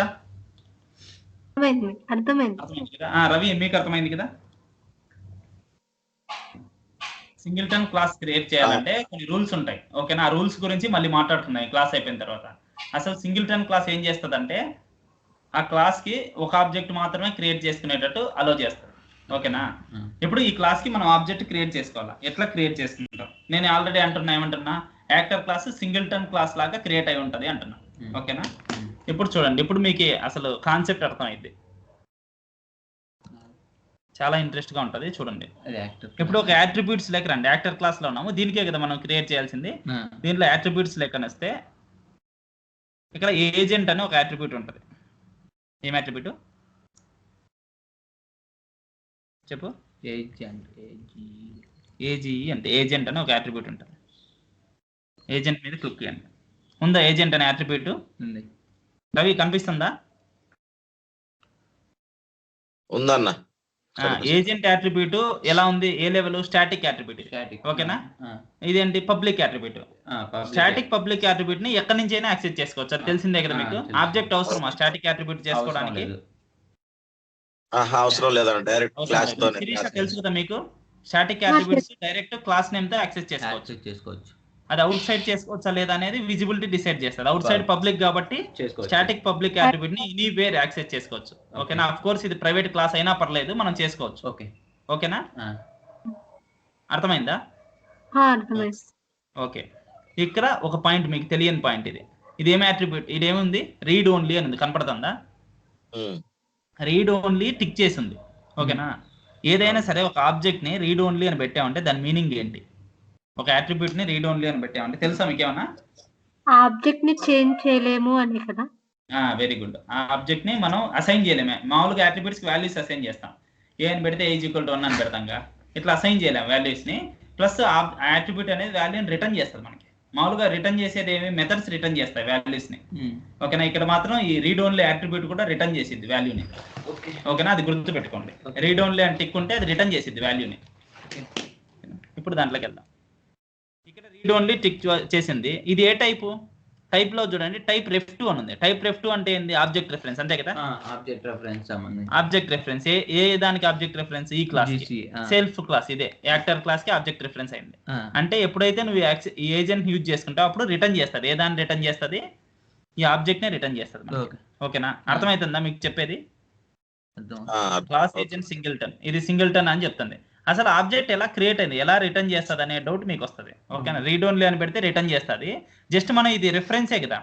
అర్థమైంది కదా? రవి, మీకు అర్థమైంది కదా? సింగిల్టన్ క్లాస్ క్రియేట్ చేయాలంటే కొన్ని రూల్స్ ఉంటాయి. ఓకేనా? ఆ రూల్స్ గురించి మళ్ళీ మాట్లాడుతున్నాయి క్లాస్ అయిపోయిన తర్వాత. అసలు సింగిల్టన్ క్లాస్ ఏం చేస్తుందంటే ఆ క్లాస్ కి ఒక ఆబ్జెక్ట్ మాత్రమే క్రియేట్ చేసుకునేటట్టు అలో చేస్తుంది. ఓకేనా? ఇప్పుడు ఈ క్లాస్ కి మనం ఆబ్జెక్ట్ క్రియేట్ చేసుకోవాలా, ఎట్లా క్రియేట్ చేసుకుంటాం? నేను ఆల్రెడీ ఏమంటున్నా యాక్టర్ క్లాస్ సింగిల్టన్ క్లాస్ లాగా క్రియేట్ అయి ఉంటది అంటున్నా. ఓకేనా? ఇప్పుడు చూడండి, ఇప్పుడు మీకు అసలు కాన్సెప్ట్ అర్థమైంది. చాలా ఇంట్రెస్ట్ గా ఉంటది చూడండి. ఇప్పుడు ఒక యాట్రిబ్యూట్స్ లెక్క రండి. యాక్టర్ క్లాస్ లో ఉన్నాము, దీనికే కదా మనం క్రియేట్ చేయాల్సింది. దీంట్లో యాట్రిబ్యూట్స్ లెక్కన వస్తే ఇక్కడ ఏజెంట్ అని ఒక యాట్రిబ్యూట్ ఉంటుంది. ఏం యాట్రిబ్యూట్ చెప్పు? ఏజీ అంటే ఏజెంట్ అని ఒక యాట్రిబ్యూట్ ఉంటుంది. ఏజెంట్ మీద క్లిక్ చేయండి. ఉందా ఏజెంట్ అనే యాట్రిబ్యూట్? ఉంది. రవి కనిపిస్తుందా? ఉందన్నా. ఏజెంట్ అట్రిబ్యూట్ ఎలా ఉంది? ఏ లెవెల్? Static attribute. స్టాటిక్. ఓకేనా? ఇదేంటి? Public attribute. Static public attribute ని ఎక్కడి నుంచి అయినా యాక్సెస్ చేసుకోవచ్చు. అది తెలిసిందే కదా మీకు. ఆబ్జెక్ట్ అవసరమా స్టాటిక్ అట్రిబ్యూట్ చేసుకోవడానికి? అవసరం లేదన్న, డైరెక్ట్ క్లాస్ తో శిరీష తెలుసు కదా మీకు. Static attributes direct class name తో యాక్సెస్ చేసుకోవచ్చు. అది అవుట్ సైడ్ చేసుకోవచ్చా లేదా అనేది విజిబిలిటీ డిసైడ్ చేస్తుంది. అవుట్ సైడ్ పబ్లిక్ కాబట్టి స్టాటిక్ పబ్లిక్ అట్రిబ్యూట్ ని ఎనీవేర్ యాక్సెస్ చేసుకోవచ్చు. ఓకేనా? ఆఫ్ కోర్స్ ఇది ప్రైవేట్ క్లాస్ అయినా పర్లేదు, మనం చేసుకోవచ్చు. ఓకేనా? అర్థమైందా? ఓకే. ఇక్కడ ఒక పాయింట్ మీకు తెలియని పాయింట్, ఇది ఏమి అట్రిబ్యూట్? ఇదేముంది? రీడ్ ఓన్లీ అని ఉంది, కనపడుతుందా? రీడ్ ఓన్లీ టిక్ చేసింది. ఓకేనా? ఏదైనా సరే ఒక ఆబ్జెక్ట్ ని రీడ్ ఓన్లీ అని పెట్టామంటే దాని మీనింగ్ ఏంటి? ఒక అట్రిబ్యూట్ ని రీడ్ ఓన్లీ అని పెట్టామంటే తెలుసా మీకు ఏమన్నా? ఆబ్జెక్ట్ ని చేంజ్ చేయలేము అని కదా. Very good. ఆ ఆబ్జెక్ట్ ని మనం అసైన్ చేయలేము. మామూలుగా అట్రిబ్యూట్స్ కి వాల్యూస్ అసైన్ చేస్తాం. ఏ అని పెడితే ఏ ఈక్వల్ టు 1 అని పెడతాంగా. ఇట్లా అసైన్ చేయలేము వాల్యూస్ ని. ప్లస్ ఆ అట్రిబ్యూట్ అనేది వాల్యూని రిటర్న్ చేస్తుంది మనకి. మామూలుగా రిటర్న్ చేసేది ఏమి? మెథడ్స్ రిటర్న్ చేస్తాయి వాల్యూస్ ని. ఓకేనా? ఇక్కడ మాత్రం ఈ రీడ్ ఓన్లీ అట్రిబ్యూట్ కూడా రిటర్న్ చేసిద్ది వాల్యూని. ఓకేనా? అది గుర్తు పెట్టుకోండి. రీడ్ ఓన్లీ అని టిక్ ఉంటే అది రిటర్న్ చేసిద్ది వాల్యూని. ఇప్పుడు దాంట్లోకి వెళ్దాం. ఇక్కడ రీడ్ ఓన్లీ టిక్ చేసింది. ఇది ఏ టైపు? టైప్ లో చూడండి, టైప్ ref2 అని ఉంది. టైప్ ref2 అంటే ఏంది? ఆబ్జెక్ట్ రెఫరెన్స్, అంతే కదా? ఆబ్జెక్ట్ రెఫరెన్స్ సంబంధించి. ఆబ్జెక్ట్ రెఫరెన్స్ ఏ దానికి ఆబ్జెక్ట్ రెఫరెన్స్? ఈ క్లాస్ సెల్ఫ్ క్లాస్, ఇదే యాక్టర్ క్లాస్ కి ఆబ్జెక్ట్ రెఫరెన్స్ అయింది. అంటే ఎప్పుడైతే నువ్వు ఈ ఏజెంట్ యూజ్ చేసుకుంటావు అప్పుడు రిటర్న్ చేస్తుంది. ఏ దాన్ని రిటర్న్ చేస్తుంది? ఈ ఆబ్జెక్ట్ నే రిటర్న్ చేస్తుంది. ఓకేనా? అర్థమవుతుందా మీకు చెప్పేది? క్లాస్ ఏజెంట్ సింగిల్టన్, ఇది సింగిల్టన్ అని చెప్తుంది. అసలు ఆబ్జెక్ట్ ఎలా క్రియేట్ అయింది, ఎలా రిటర్న్ చేస్తుంది అనే డౌట్ మీకు వస్తుంది. ఓకేనా? రీడ్ ఓన్లీ అని పెడితే రిటర్న్ చేస్తుంది. జస్ట్ మనం ఇది రిఫరెన్సే కదా.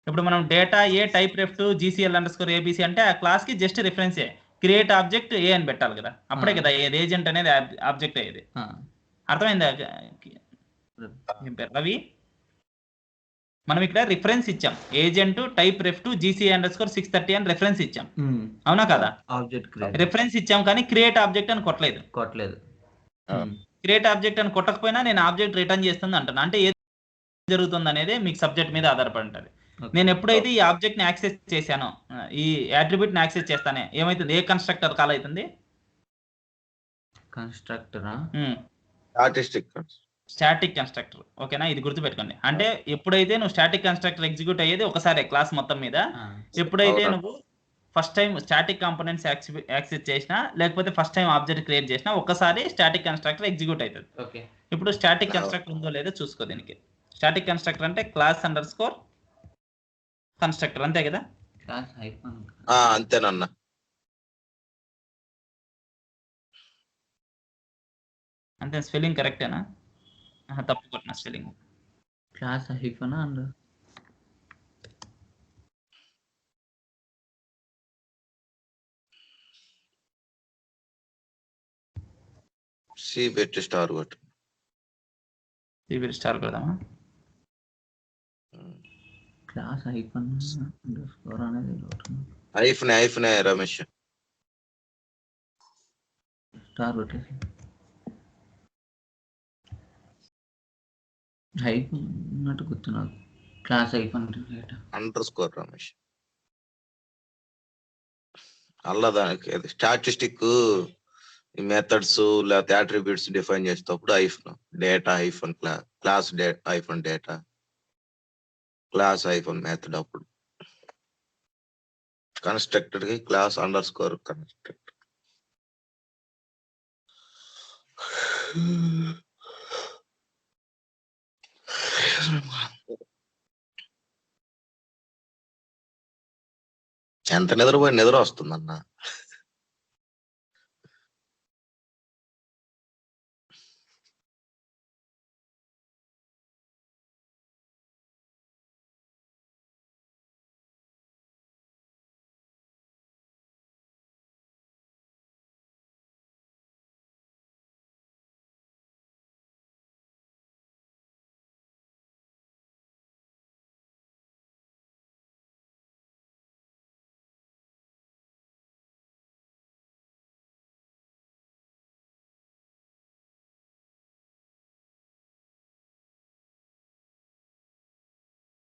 ఇప్పుడు మనం డేటా ఏ టైప్ ref2 GCL_ABC అంటే ఆ క్లాస్ కి జస్ట్ రిఫరెన్సే. క్రియేట్ ఆబ్జెక్ట్ ఏ అని పెట్టాలి కదా, అప్పుడే కదా ఏజెంట్ అనేది ఆబ్జెక్ట్ అయ్యేది. అర్థమైందా రవి? మనం ఇక్కడ రిఫరెన్స్ ఇచ్చాం. ఏజెంట్ టైప్ ref2 GC_630 అని రిఫరెన్స్ ఇచ్చాం. అవునా కదా? రిఫరెన్స్ ఇచ్చాం కానీ క్రియేట్ ఆబ్జెక్ట్ అని కొట్టలేదు. క్రియేట్ ఆబ్జెక్ట్ అని కొట్టకపోయినా నేను ఆబ్జెక్ట్ రిటర్న్ చేస్తుంది అంటాను. అంటే ఏది జరుగుతుంది అనేది మీకు సబ్జెక్ట్ మీద ఆధారపడి ఉంటుంది. నేను ఎప్పుడైతే ఈ ఆబ్జెక్ట్ ని యాక్సెస్ చేశానో, ఈ అట్రిబ్యూట్ ని యాక్సెస్ చేస్తానే ఏమైతుంది? ఏ కన్స్ట్రక్టర్ కాల్ అవుతుంది? Static constructor. ఓకేనా? ఇది గుర్తుపెట్టుకోండి. అంటే ఎప్పుడైతే నువ్వు స్టాటిక్ కన్స్ట్రక్టర్ ఎగ్జిక్యూట్ అయ్యేది ఒకసారి క్లాస్ మొత్తం మీద. ఎప్పుడైతే నువ్వు first time static components access చేసినా లేకపోతే ఫస్ట్ టైం ఆబ్జెక్ట్ క్రియేట్ చేసినా ఒక్కసారి స్టాటిక్ కన్స్ట్రక్టర్ ఎగ్జిక్యూట్ అవుతుంది. ఇప్పుడు స్టాటిక్ కన్స్ట్రక్టర్ ఉందో లేదో చూసుకో. దీనికి స్టాటిక్ కన్స్ట్రక్టర్ అంటే క్లాస్ అండర్స్కోర్ కన్స్ట్రక్టర్, అంతే కదా? అంతేనన్నా. అంతే. స్పెల్లింగ్ కరెక్టేనా? తప్పు కొట్టిన spelling. Class hyphen under C పెట్టి స్టార్ కొట్టు. స్టార్ కొడదామా? క్లాస్ హైఫన్ అండర్స్కోర్ అనేది ఐఫ్నే రమేష్ స్టార్ కొట్టేసి హైఫన్ ఉన్నట్టు గుర్తు నాకు. Class hyphen underscore Ramesh. అలా దానికి స్టాటిస్టిక్ మెథడ్స్ లేకపోతే అట్రిబ్యూట్స్ డిఫైన్ చేసేటప్పుడు hyphen data hyphen class hyphen data class hyphen method. అప్పుడు కన్స్ట్రక్టర్ కి క్లాస్ అండర్స్కోర్ కన్స్ట్రక్టర్. ఎంత నిద్రపోయి నిద్ర వస్తుందన్న.